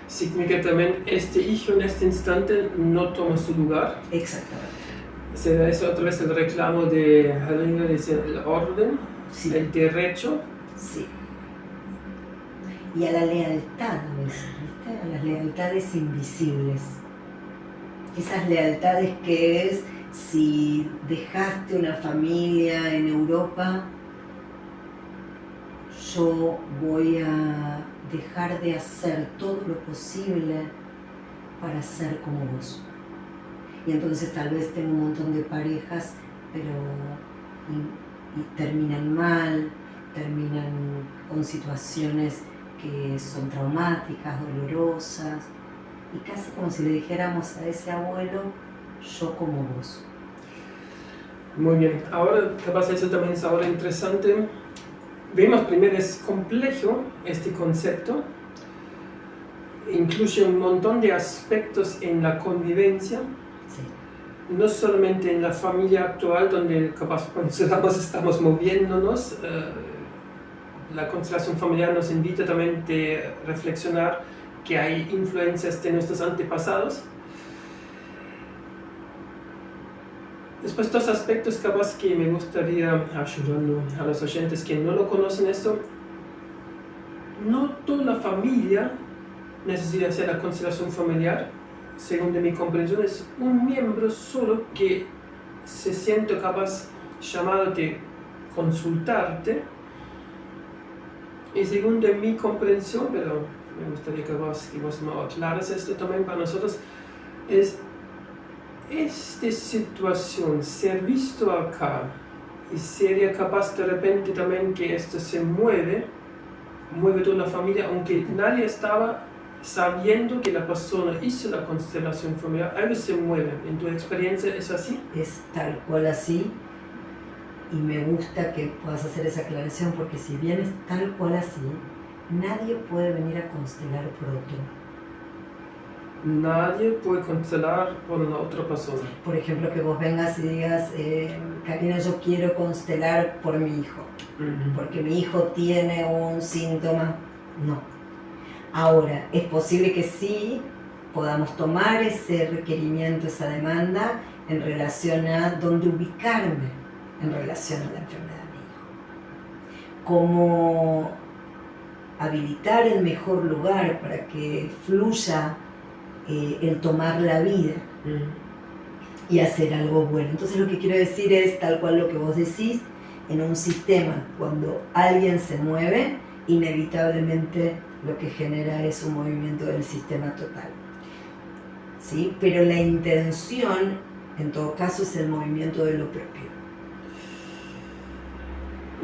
Significa también este hijo en este instante no toma su lugar. Exactamente. Se da eso otra vez el reclamo de Hellinger, dice el orden, sí, el derecho. Sí. y a la lealtad a veces, ¿viste? A las lealtades invisibles. Esas lealtades que es, si dejaste una familia en Europa, yo voy a dejar de hacer todo lo posible para ser como vos. Y entonces tal vez tengo un montón de parejas, pero y terminan mal, terminan con situaciones que son traumáticas, dolorosas, y casi como si le dijéramos a ese abuelo, yo como vos. Muy bien, ahora capaz eso también es ahora interesante. Vemos primero es complejo este concepto, incluye un montón de aspectos en la convivencia, Sí. no solamente en la familia actual donde capaz consideramos estamos moviéndonos. La constelación familiar nos invita también a reflexionar que hay influencias de nuestros antepasados. Después, dos aspectos capaz que me gustaría ayudando a los oyentes que no lo conocen esto. No toda la familia necesita hacer la constelación familiar. Según de mi comprensión, es un miembro solo que se siente capaz llamado de consultarte. Y según de mi comprensión, pero me gustaría que vos me aclares esto también para nosotros, es esta situación, ser visto acá, y sería capaz de repente también que esto se mueve toda la familia, aunque nadie estaba sabiendo que la persona hizo la constelación familiar, algo se mueve. ¿En tu experiencia es así? Es tal cual así, y me gusta que puedas hacer esa aclaración, porque si bien es tal cual así, nadie puede venir a constelar por otro. Nadie puede constelar por una otra persona. Por ejemplo, que vos vengas y digas, Karina, yo quiero constelar por mi hijo, porque mi hijo tiene un síntoma. No. Ahora, es posible que sí podamos tomar ese requerimiento, esa demanda, en relación a dónde ubicarme en relación a la enfermedad de mi hijo. Cómo habilitar el mejor lugar para que fluya el tomar la vida y hacer algo bueno. Entonces lo que quiero decir es tal cual lo que vos decís, en un sistema, cuando alguien se mueve, inevitablemente lo que genera es un movimiento del sistema total. ¿Sí? Pero la intención, en todo caso, es el movimiento de lo propio.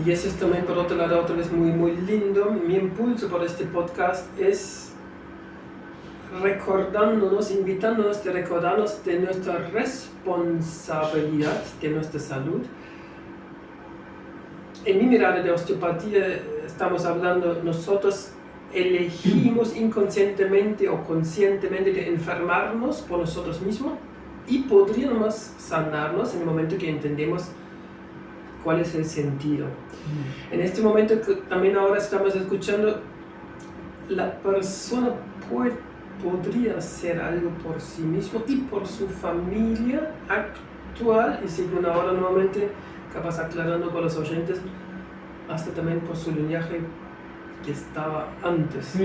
Y eso es también, por otro lado, otra vez muy, muy lindo. Mi impulso por este podcast es recordándonos, invitándonos a recordarnos de nuestra responsabilidad, de nuestra salud. En mi mirada de osteopatía estamos hablando, nosotros elegimos inconscientemente o conscientemente de enfermarnos por nosotros mismos y podríamos sanarnos en el momento que entendemos cuál es el sentido. En este momento que también ahora estamos escuchando, la persona podría hacer algo por sí mismo y por su familia actual, y según ahora nuevamente capaz aclarando con los oyentes, hasta también por su linaje que estaba antes.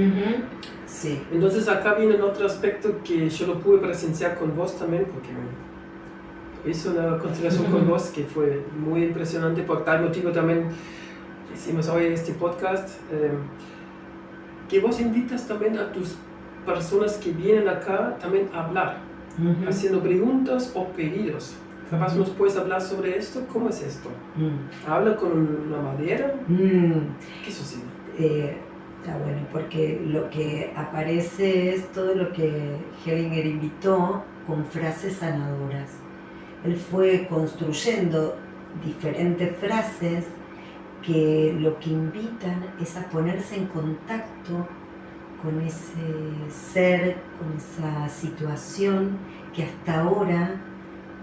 Sí. Entonces acá viene otro aspecto que yo lo pude presenciar con vos también, porque hice una constelación con vos que fue muy impresionante. Por tal motivo también hicimos hoy este podcast, que vos invitas también a tus personas que vienen acá también a hablar, haciendo preguntas o pedidos. Capaz nos puedes hablar sobre esto. ¿Cómo es esto? ¿Habla con una madera? ¿Qué sucede? Está bueno, porque lo que aparece es todo lo que Hellinger invitó con frases sanadoras. Él fue construyendo diferentes frases que lo que invitan es a ponerse en contacto con ese ser, con esa situación que hasta ahora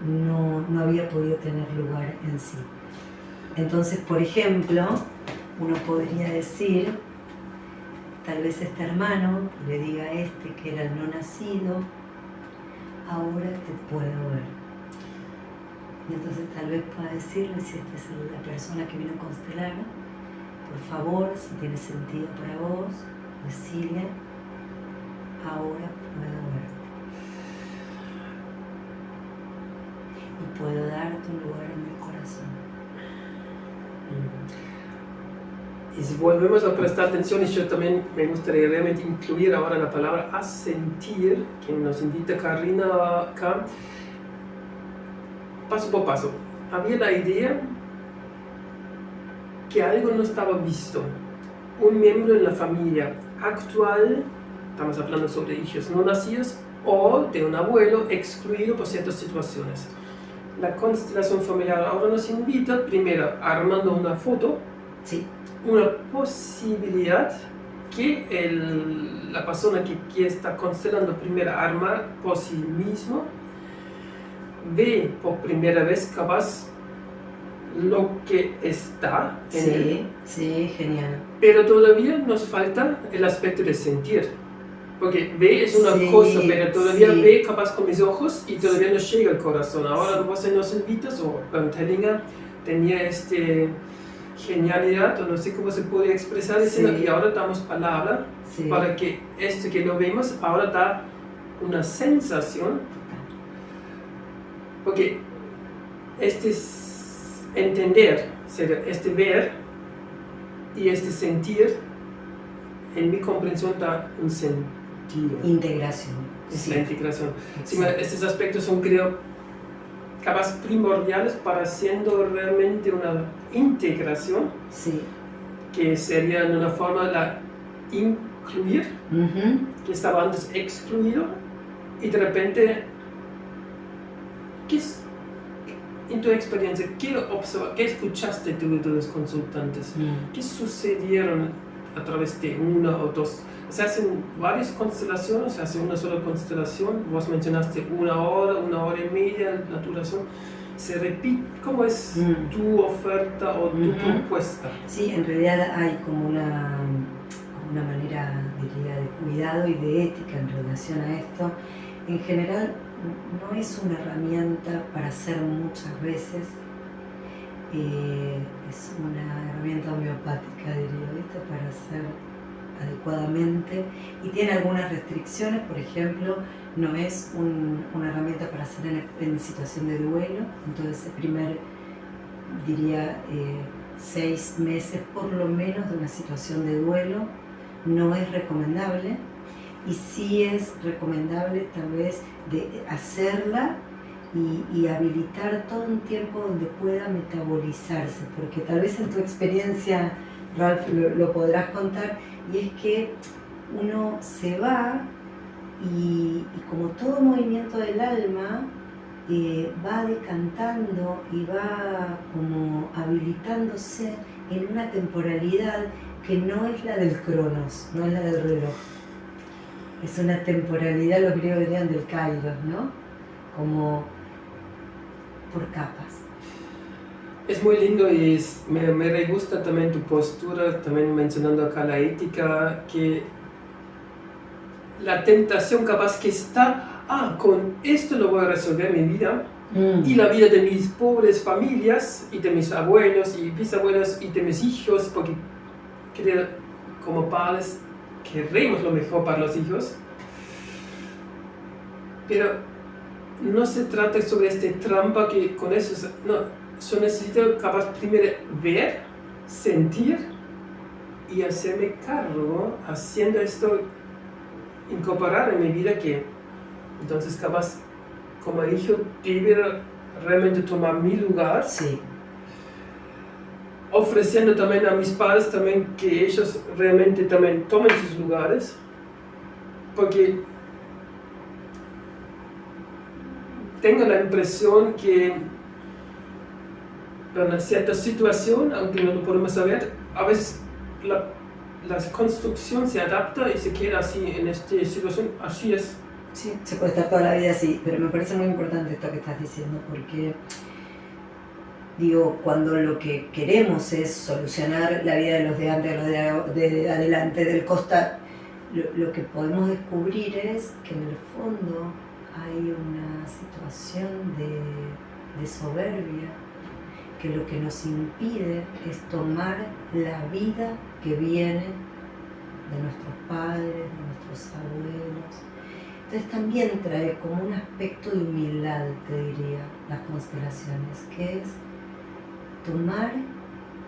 no había podido tener lugar en sí. Entonces, por ejemplo, uno podría decir, tal vez este hermano le diga a este que era el no nacido, ahora te puedo ver. Y entonces tal vez pueda decirle, si esta es la persona que vino a constelar, por favor, si tiene sentido para vos, decirle, ahora puedo verte. Y puedo darte un lugar en mi corazón. Y si volvemos a prestar atención, y yo también me gustaría realmente incluir ahora la palabra asentir, que nos invita Karina acá, paso por paso. Había la idea que algo no estaba visto. Un miembro en la familia actual, estamos hablando sobre hijos no nacidos, o de un abuelo excluido por ciertas situaciones. La constelación familiar ahora nos invita, primero, armando una foto, Sí. una posibilidad que la persona que está constelando primero armar por sí mismo, ve por primera vez capaz lo que está en él. Sí, genial. Pero todavía nos falta el aspecto de sentir. Porque ve es una cosa, pero todavía ve capaz con mis ojos y todavía no llega al corazón. Ahora vos nos invitas, o Tellinger tenía genialidad, o no sé cómo se puede expresar, y ahora damos palabra para que esto que no vemos ahora da una sensación. Porque entender, ver y sentir, en mi comprensión da un sentido. Integración. Es la integración. Sí, estos aspectos son, creo, capaz primordiales para haciendo realmente una integración, que sería en una forma la incluir, que estaba antes excluido, y de repente, ¿qué es, en tu experiencia, qué escuchaste tú de los consultantes? ¿Qué sucedieron a través de una o dos? Se hacen varias constelaciones, se hace una sola constelación. Vos mencionaste una hora y media la duración. ¿Se repite? ¿Cómo es tu oferta o tu propuesta? Sí, en realidad hay como una manera, diría, de cuidado y de ética en relación a esto. En general, no es una herramienta para hacer muchas veces. Es una herramienta homeopática, diría, ¿viste? Para hacer adecuadamente, y tiene algunas restricciones. Por ejemplo, no es una herramienta para hacer en situación de duelo. Entonces, diría 6 meses por lo menos de una situación de duelo no es recomendable, y sí es recomendable tal vez de hacerla y habilitar todo un tiempo donde pueda metabolizarse, porque tal vez en tu experiencia, Ralph, lo podrás contar, y es que uno se va y como todo movimiento del alma va decantando y va como habilitándose en una temporalidad que no es la del cronos, no es la del reloj. Es una temporalidad, los griegos dirían, del kairos, ¿no? Como por capas. Es muy lindo, y me gusta también tu postura, también mencionando acá la ética, que la tentación capaz que está, con esto lo voy a resolver mi vida, y la vida de mis pobres familias, y de mis abuelos y bisabuelos, y de mis hijos, porque creo, como padres queremos lo mejor para los hijos, pero no se trata sobre trampa que con eso, no. Yo necesito capaz primero ver, sentir y hacerme cargo, haciendo esto, incorporar en mi vida, que entonces capaz como hijo debe realmente tomar mi lugar, ofreciendo también a mis padres también que ellos realmente también tomen sus lugares, porque tengo la impresión que en una cierta situación, aunque no lo podemos saber, a veces la construcción se adapta y se queda así en esta situación, así es. Sí, se puede estar toda la vida así, pero me parece muy importante esto que estás diciendo, porque digo, cuando lo que queremos es solucionar la vida de los de antes, de los de adelante, del costal, lo que podemos descubrir es que en el fondo hay una situación de soberbia, que lo que nos impide es tomar la vida que viene de nuestros padres, de nuestros abuelos. Entonces también trae como un aspecto de humildad, te diría, las constelaciones, que es tomar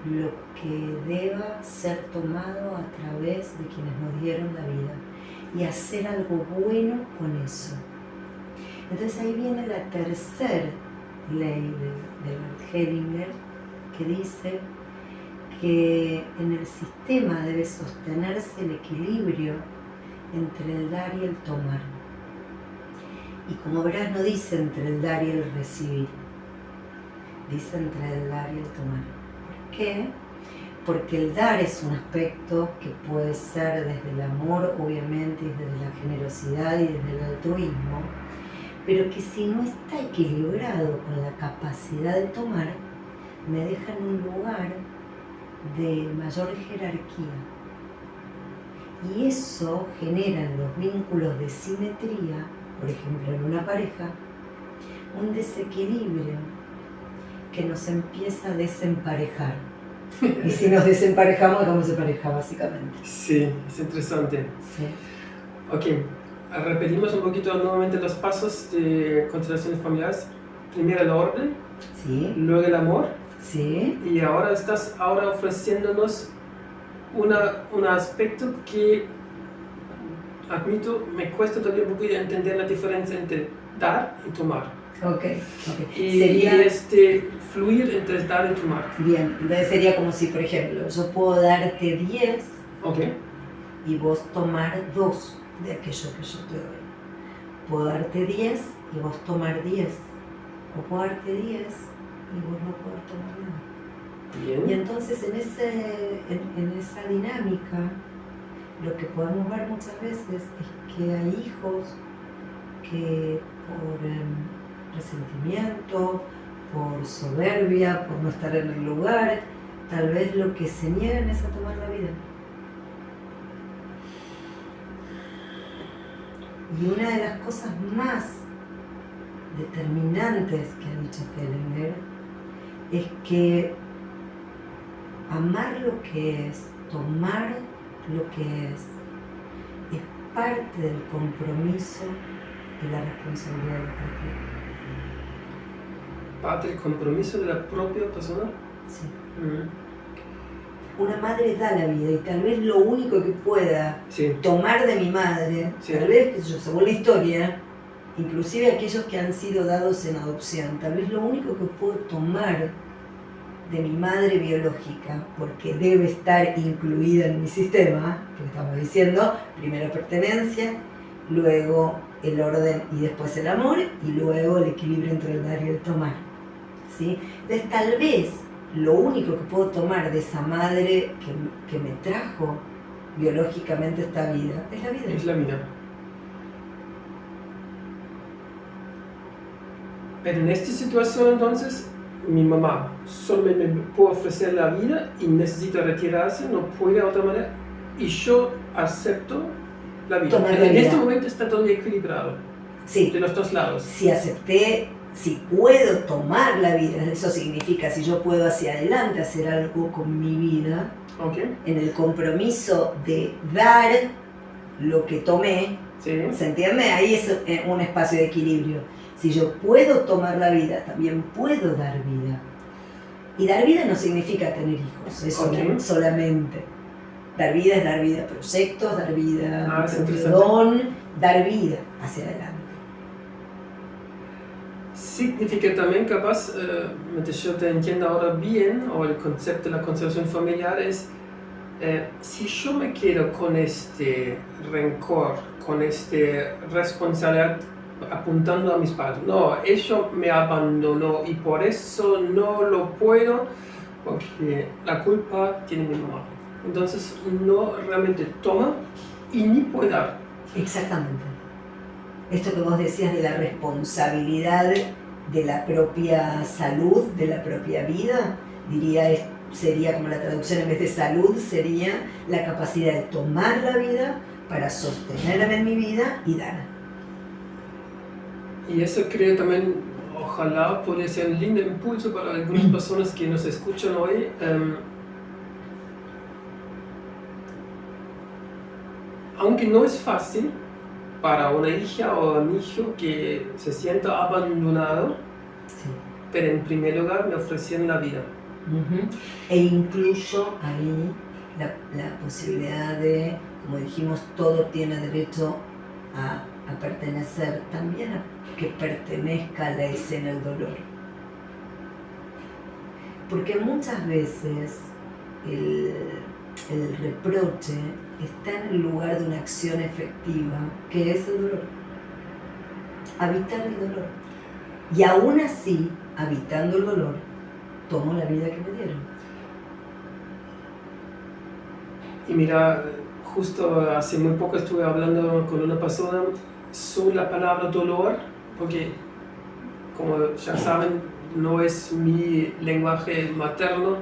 lo que deba ser tomado a través de quienes nos dieron la vida y hacer algo bueno con eso. Entonces ahí viene la tercera ley de Bert Hellinger, que dice que en el sistema debe sostenerse el equilibrio entre el dar y el tomar. Y como verás, no dice entre el dar y el recibir, dice entre el dar y el tomar. ¿Por qué? Porque el dar es un aspecto que puede ser desde el amor, obviamente, y desde la generosidad y desde el altruismo, pero que si no está equilibrado con la capacidad de tomar, me deja en un lugar de mayor jerarquía. Y eso genera en los vínculos de simetría, por ejemplo en una pareja, un desequilibrio que nos empieza a desemparejar. Y si nos desemparejamos, dejamos de pareja, básicamente. Sí, es interesante. Sí. Ok, repetimos un poquito nuevamente los pasos de constelaciones familiares. Primero el orden, Sí. luego el amor, Sí. y ahora estás ofreciéndonos un aspecto que, admito, me cuesta todavía un poquito entender la diferencia entre dar y tomar. Ok. Y Sería... fluir entre dar y tomar. Bien, entonces sería como si, por ejemplo, yo puedo darte 10 Ok. y vos tomar 2 de aquello que yo te doy. Puedo darte 10 y vos tomar 10. O puedo darte 10 y vos no poder tomar nada. Bien. Y entonces en esa dinámica, lo que podemos ver muchas veces es que hay hijos que por resentimiento, por soberbia, por no estar en el lugar, tal vez lo que se niegan es a tomar la vida. Y una de las cosas más determinantes que ha dicho Hellinger es que amar lo que es, tomar lo que es parte del compromiso y la responsabilidad de la propia. ¿Parte del compromiso de la propia persona? Sí. Una madre da la vida y tal vez lo único que pueda tomar de mi madre, tal vez, qué sé yo, según la historia, inclusive aquellos que han sido dados en adopción, tal vez lo único que puedo tomar de mi madre biológica, porque debe estar incluida en mi sistema, que estamos diciendo, primero pertenencia, luego el orden y después el amor, y luego el equilibrio entre el dar y el tomar. ¿Sí? Entonces tal vez lo único que puedo tomar de esa madre que me trajo biológicamente esta vida es la vida. Es la vida. Pero en esta situación entonces, mi mamá solo me puede ofrecer la vida y necesita retirarse, no puede de otra manera, y yo acepto la vida. En este momento está todo equilibrado. Sí. De los dos lados. Si acepté, si puedo tomar la vida, eso significa si yo puedo hacia adelante hacer algo con mi vida, en el compromiso de dar lo que tomé, ¿se entiende? Ahí es un espacio de equilibrio. Si yo puedo tomar la vida, también puedo dar vida. Y dar vida no significa tener hijos, eso no solamente. Dar vida es dar vida a proyectos, dar vida a un don, dar vida hacia adelante. Significa también, capaz, mientras yo te entiendo ahora bien, o el concepto de la constelación familiar es, si yo me quedo con este rencor, con esta responsabilidad apuntando a mis padres, no, ella me abandonó y por eso no lo puedo, porque la culpa tiene mi mamá. Entonces no realmente toma y ni puede dar. Exactamente. Esto que vos decías de la responsabilidad de la propia salud, de la propia vida, diría, sería como la traducción en vez de salud, sería la capacidad de tomar la vida para sostenerla en mi vida y dar. Y eso creo también, ojalá podría ser un lindo impulso para algunas personas que nos escuchan hoy. aunque no es fácil para una hija o un hijo que se sienta abandonado, Sí. pero en primer lugar me ofrecieron la vida. E incluyo ahí la posibilidad de, como dijimos, todo tiene derecho a pertenecer, también a que pertenezca a la escena del dolor. Porque muchas veces el reproche está en el lugar de una acción efectiva, que es el dolor. Habitar el dolor. Y aún así, habitando el dolor, tomo la vida que me dieron. Y mira, justo hace muy poco estuve hablando con una persona sobre la palabra dolor, porque como ya saben, no es mi lenguaje materno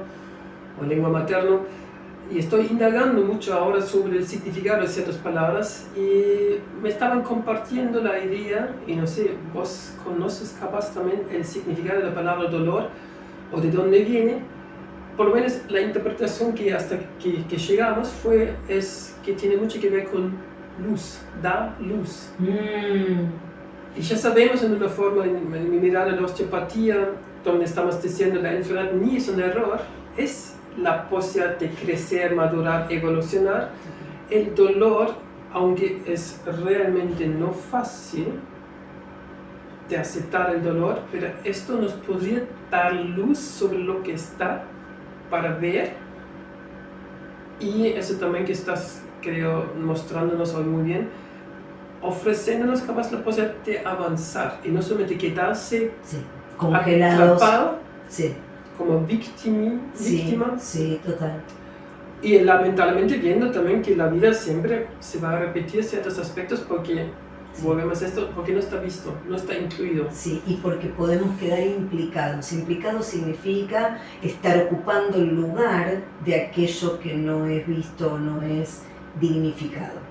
o lengua materna, y estoy indagando mucho ahora sobre el significado de ciertas palabras y me estaban compartiendo la idea, y no sé, vos conoces capaz también el significado de la palabra dolor o de dónde viene. Por lo menos la interpretación que hasta que llegamos es que tiene mucho que ver con luz, da luz. Y ya sabemos en una forma, en mi mirada de la osteopatía, donde estamos diciendo la enfermedad ni es un error, es la posibilidad de crecer, madurar, evolucionar. El dolor, aunque es realmente no fácil de aceptar el dolor, pero esto nos podría dar luz sobre lo que está para ver, y eso también que estás, creo, mostrándonos hoy muy bien, ofreciéndonos capaz la posibilidad de avanzar y no solamente quedarse congelados, atrapado, sí, como víctima, sí, total. Y lamentablemente viendo también que la vida siempre se va a repetir ciertos aspectos porque volvemos a esto, porque no está visto, no está incluido. Sí, y porque podemos quedar implicados. Implicados significa estar ocupando el lugar de aquello que no es visto o no es dignificado.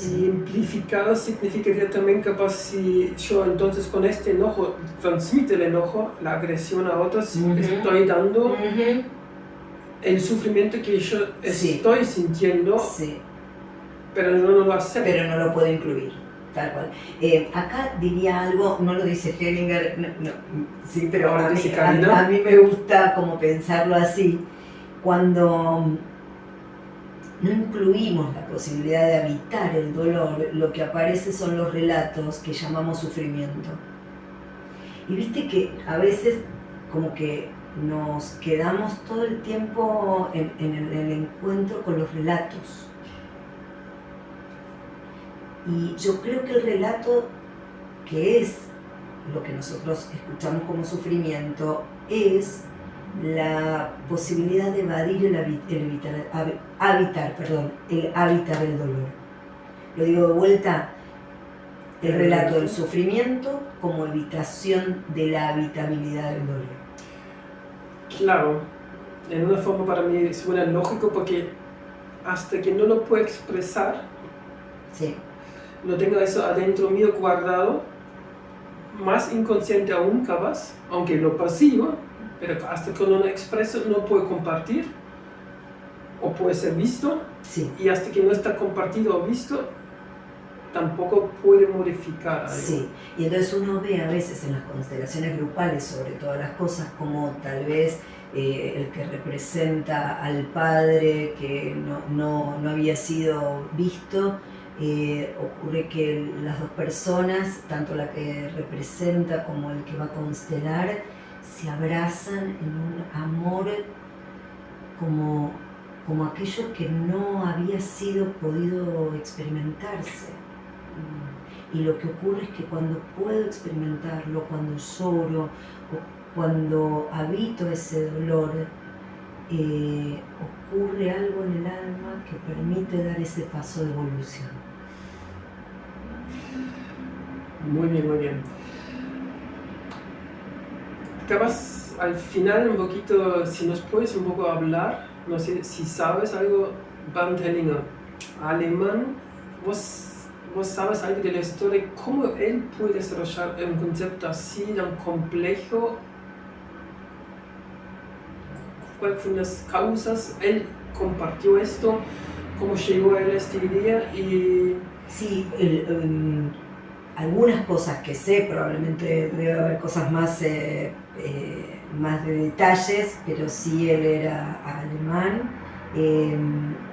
Y amplificado significaría también capaz si yo entonces con este enojo transmite el enojo, la agresión a otros, estoy dando el sufrimiento que yo estoy sintiendo, pero no lo acepto. Pero no lo puedo incluir, tal cual. Acá diría algo, no lo dice Hellinger, no, sí, pero a mí me gusta como pensarlo así, cuando no incluimos la posibilidad de habitar el dolor, lo que aparece son los relatos que llamamos sufrimiento. Y viste que a veces como que nos quedamos todo el tiempo en el encuentro con los relatos. Y yo creo que el relato, que es lo que nosotros escuchamos como sufrimiento, es la posibilidad de evadir el hábitat del dolor. Lo digo de vuelta, el relato del sufrimiento como evitación de la habitabilidad del dolor. Claro, en una forma para mí suena lógico porque hasta que no lo puedo expresar, no tengo eso adentro mío guardado, más inconsciente aún capaz, aunque lo percibo, pero hasta que no lo expreso no puedo compartir o puede ser visto, y hasta que no está compartido o visto tampoco puede modificar algo. Sí, y entonces uno ve a veces en las constelaciones grupales sobre todas las cosas como tal vez el que representa al padre que no había sido visto, ocurre que las dos personas, tanto la que representa como el que va a constelar, se abrazan en un amor como aquello que no había sido podido experimentarse. Y lo que ocurre es que cuando puedo experimentarlo, cuando lloro, o cuando habito ese dolor, ocurre algo en el alma que permite dar ese paso de evolución. Muy bien, muy bien. Capaz al final un poquito, si nos puedes un poco hablar, no sé si sabes algo, Bernd Hellinger, alemán, vos sabes algo de la historia, cómo él puede desarrollar un concepto así tan complejo, cuáles fueron las causas, él compartió esto, cómo llegó a él esta idea y... Sí, algunas cosas que sé, probablemente debe haber cosas más, más de detalles, pero sí él era alemán,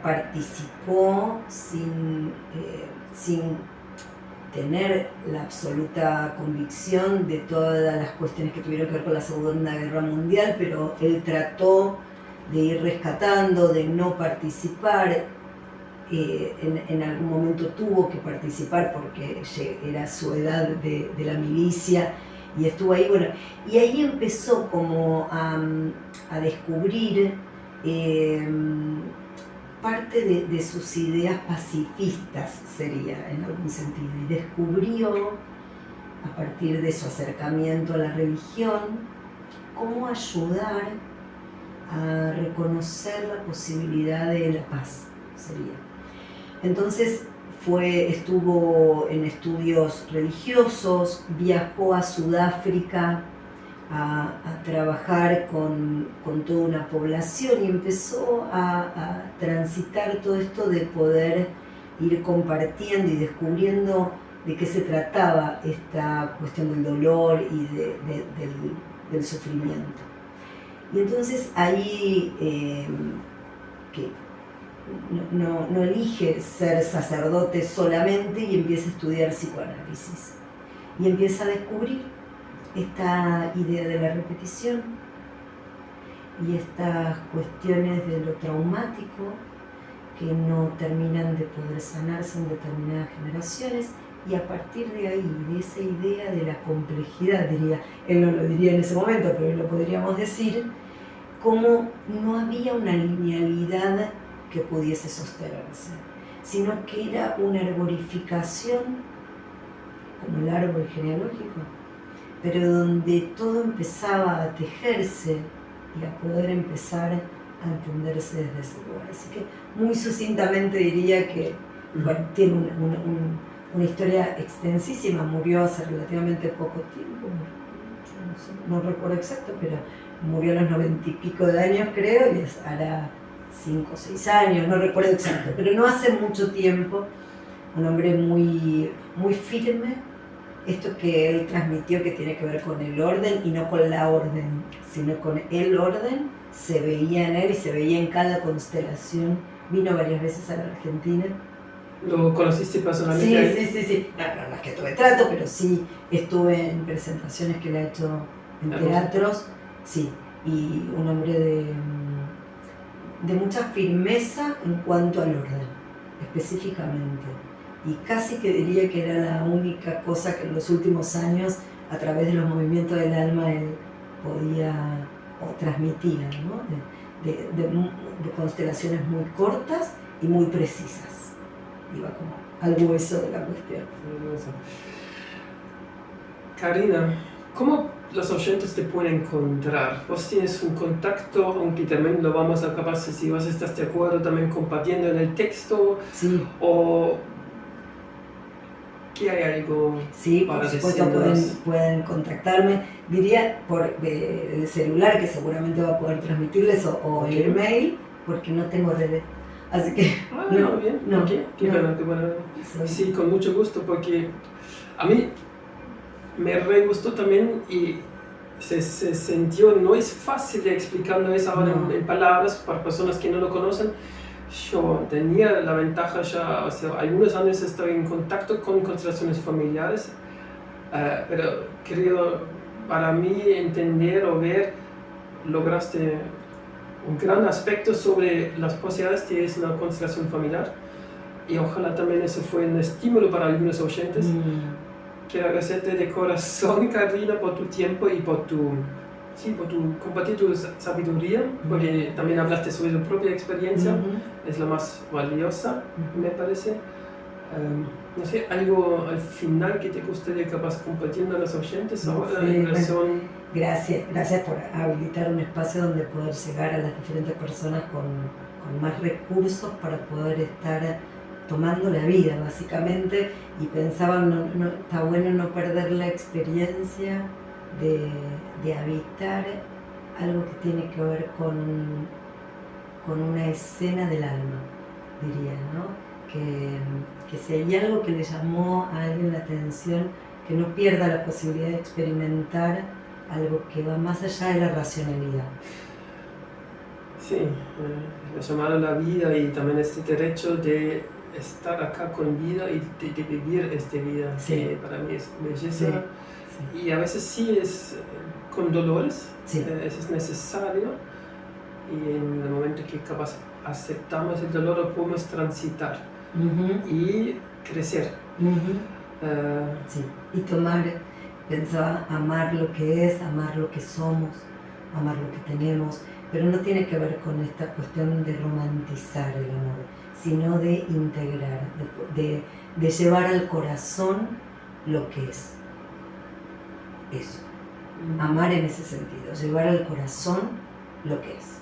participó sin tener la absoluta convicción de todas las cuestiones que tuvieron que ver con la Segunda Guerra Mundial, pero él trató de ir rescatando, de no participar. En algún momento tuvo que participar porque era su edad de la milicia y estuvo ahí, bueno, y ahí empezó como a descubrir parte de sus ideas pacifistas, sería en algún sentido, y descubrió a partir de su acercamiento a la religión cómo ayudar a reconocer la posibilidad de la paz, sería. Entonces estuvo en estudios religiosos, viajó a Sudáfrica a trabajar con toda una población y empezó a transitar todo esto de poder ir compartiendo y descubriendo de qué se trataba esta cuestión del dolor y del sufrimiento. Y entonces ahí que no elige ser sacerdote solamente y empieza a estudiar psicoanálisis. Y empieza a descubrir esta idea de la repetición y estas cuestiones de lo traumático que no terminan de poder sanarse en determinadas generaciones. Y a partir de ahí, de esa idea de la complejidad, diría, él no lo diría en ese momento, pero lo podríamos decir, como no había una linealidad que pudiese sostenerse, sino que era una arborificación, como el árbol genealógico, pero donde todo empezaba a tejerse y a poder empezar a entenderse desde ese lugar. Así que muy sucintamente diría que bueno, tiene una historia extensísima, murió hace relativamente poco tiempo, no recuerdo exacto, pero murió a los 90 y pico de años creo, y hará 5 o 6 años, no recuerdo exacto, pero no hace mucho tiempo, un hombre muy, muy firme, esto que él transmitió que tiene que ver con el orden y no con la orden, sino con el orden, se veía en él y se veía en cada constelación, vino varias veces a la Argentina. ¿Lo conociste personalmente? Sí. No es que tuve trato, pero sí estuve en presentaciones que le ha hecho en teatros, sí, y un hombre de mucha firmeza en cuanto al orden, específicamente. Y casi que diría que era la única cosa que en los últimos años, a través de los movimientos del alma, él podía o transmitía, ¿no? de constelaciones muy cortas y muy precisas. Iba como al hueso de la cuestión. Karina, ¿cómo los oyentes te pueden encontrar? ¿Vos tienes un contacto, aunque también lo vamos a acabar si vos estás de acuerdo también compartiendo en el texto? Sí. ¿O que hay algo sí, para por supuesto pueden contactarme, diría por el celular, que seguramente va a poder transmitirles, o el email, porque no tengo redes. Así que qué bueno. Sí, con mucho gusto, porque a mí me re gustó también y se sintió, no es fácil de explicarlo eso ahora en palabras para personas que no lo conocen. Yo tenía la ventaja ya, o sea, algunos años estoy en contacto con constelaciones familiares, pero creo para mí entender o ver, lograste un gran aspecto sobre las posibilidades que es una constelación familiar, y ojalá también eso fue un estímulo para algunos oyentes. Quiero agradecerte de corazón, Karina, por tu tiempo y por compartir tu sabiduría, porque también hablaste sobre tu propia experiencia, es la más valiosa, me parece. No sé, algo al final que te gustaría capaz compartiendo a los oyentes ahora en relación... Gracias por habilitar un espacio donde poder llegar a las diferentes personas con más recursos para poder estar tomando la vida, básicamente, y pensaba, está bueno no perder la experiencia de habitar algo que tiene que ver con una escena del alma, diría, ¿no? Que si hay algo que le llamó a alguien la atención, que no pierda la posibilidad de experimentar algo que va más allá de la racionalidad. Sí, la llamada a la vida y también este derecho de estar acá con vida y de vivir esta vida, Sí. que para mí es belleza. Sí, sí. Y a veces sí es con dolores, Sí. eso es necesario, y en el momento que capaz aceptamos el dolor lo podemos transitar y crecer. Sí, y pensaba, amar lo que es, amar lo que somos, amar lo que tenemos, pero no tiene que ver con esta cuestión de romantizar el amor, sino de integrar, de llevar al corazón lo que es. Eso. Amar en ese sentido, llevar al corazón lo que es.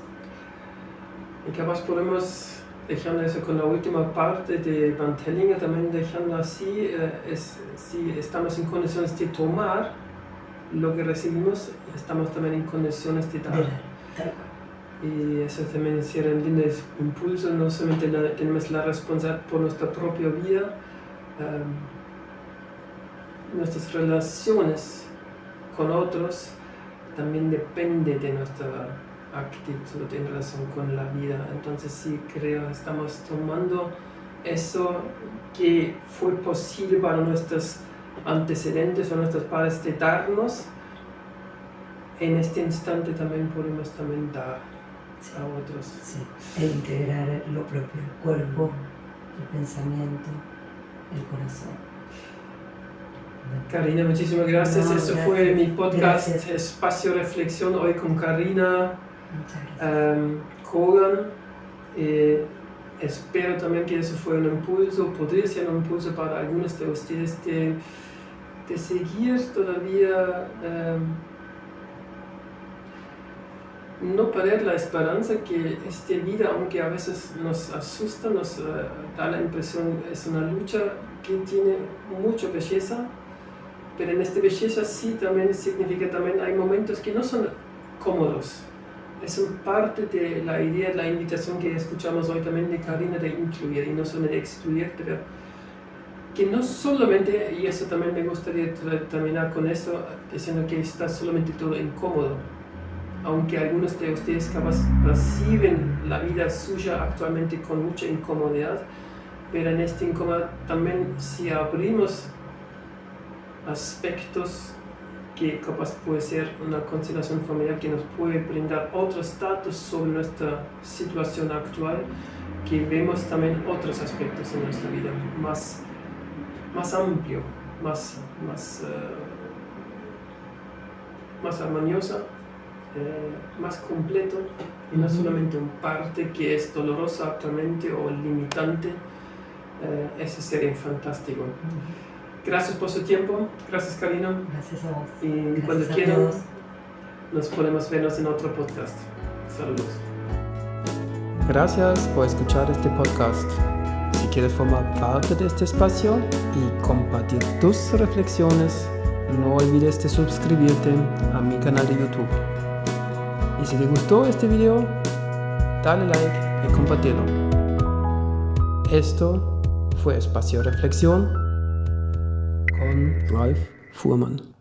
Y capaz podemos, dejando eso con la última parte de Bernd Hellinger, también dejando así, si estamos en condiciones de tomar lo que recibimos, estamos también en condiciones de dar. Y eso también es un lindo impulso, no solamente tenemos la responsabilidad por nuestra propia vida, nuestras relaciones con otros también depende de nuestra actitud en relación con la vida. Entonces sí creo estamos tomando eso que fue posible para nuestros antecedentes o nuestros padres de darnos, en este instante también podemos también dar a otros. Sí, e integrar lo propio, el cuerpo, el pensamiento, el corazón. Karina, muchísimas gracias. Eso gracias. fue mi podcast Gracias. Espacio Reflexión, hoy con Karina Muchas gracias. Kogan. Espero también que eso fue un impulso, podría ser un impulso para algunos de ustedes de seguir todavía, no perder la esperanza que esta vida, aunque a veces nos asusta, nos da la impresión, es una lucha que tiene mucha belleza, pero en esta belleza sí también significa, también hay momentos que no son cómodos. Es parte de la idea, la invitación que escuchamos hoy también de Karina, de incluir y no solo de excluir, pero que no solamente, y eso también me gustaría terminar con esto, diciendo que está solamente todo incómodo. Aunque algunos de ustedes capaz reciben la vida suya actualmente con mucha incomodidad, pero en esta incomodidad también si abrimos aspectos que capaz puede ser una constelación familiar que nos puede brindar otros datos sobre nuestra situación actual, que vemos también otros aspectos en nuestra vida más amplio, más armoniosa, más completo, y no solamente una parte que es dolorosa actualmente o limitante. Ese sería fantástico. Gracias por su tiempo, gracias Karina. Gracias a vos. Y Gracias cuando a quieran, todos. nos podemos vernos en otro podcast. Saludos. Gracias por escuchar este podcast. Si quieres formar parte de este espacio y compartir tus reflexiones, no olvides de suscribirte a mi canal de YouTube. Y si te gustó este video, dale like y compártelo. Esto fue Espacio Reflexión con Ralf Fuhrmann.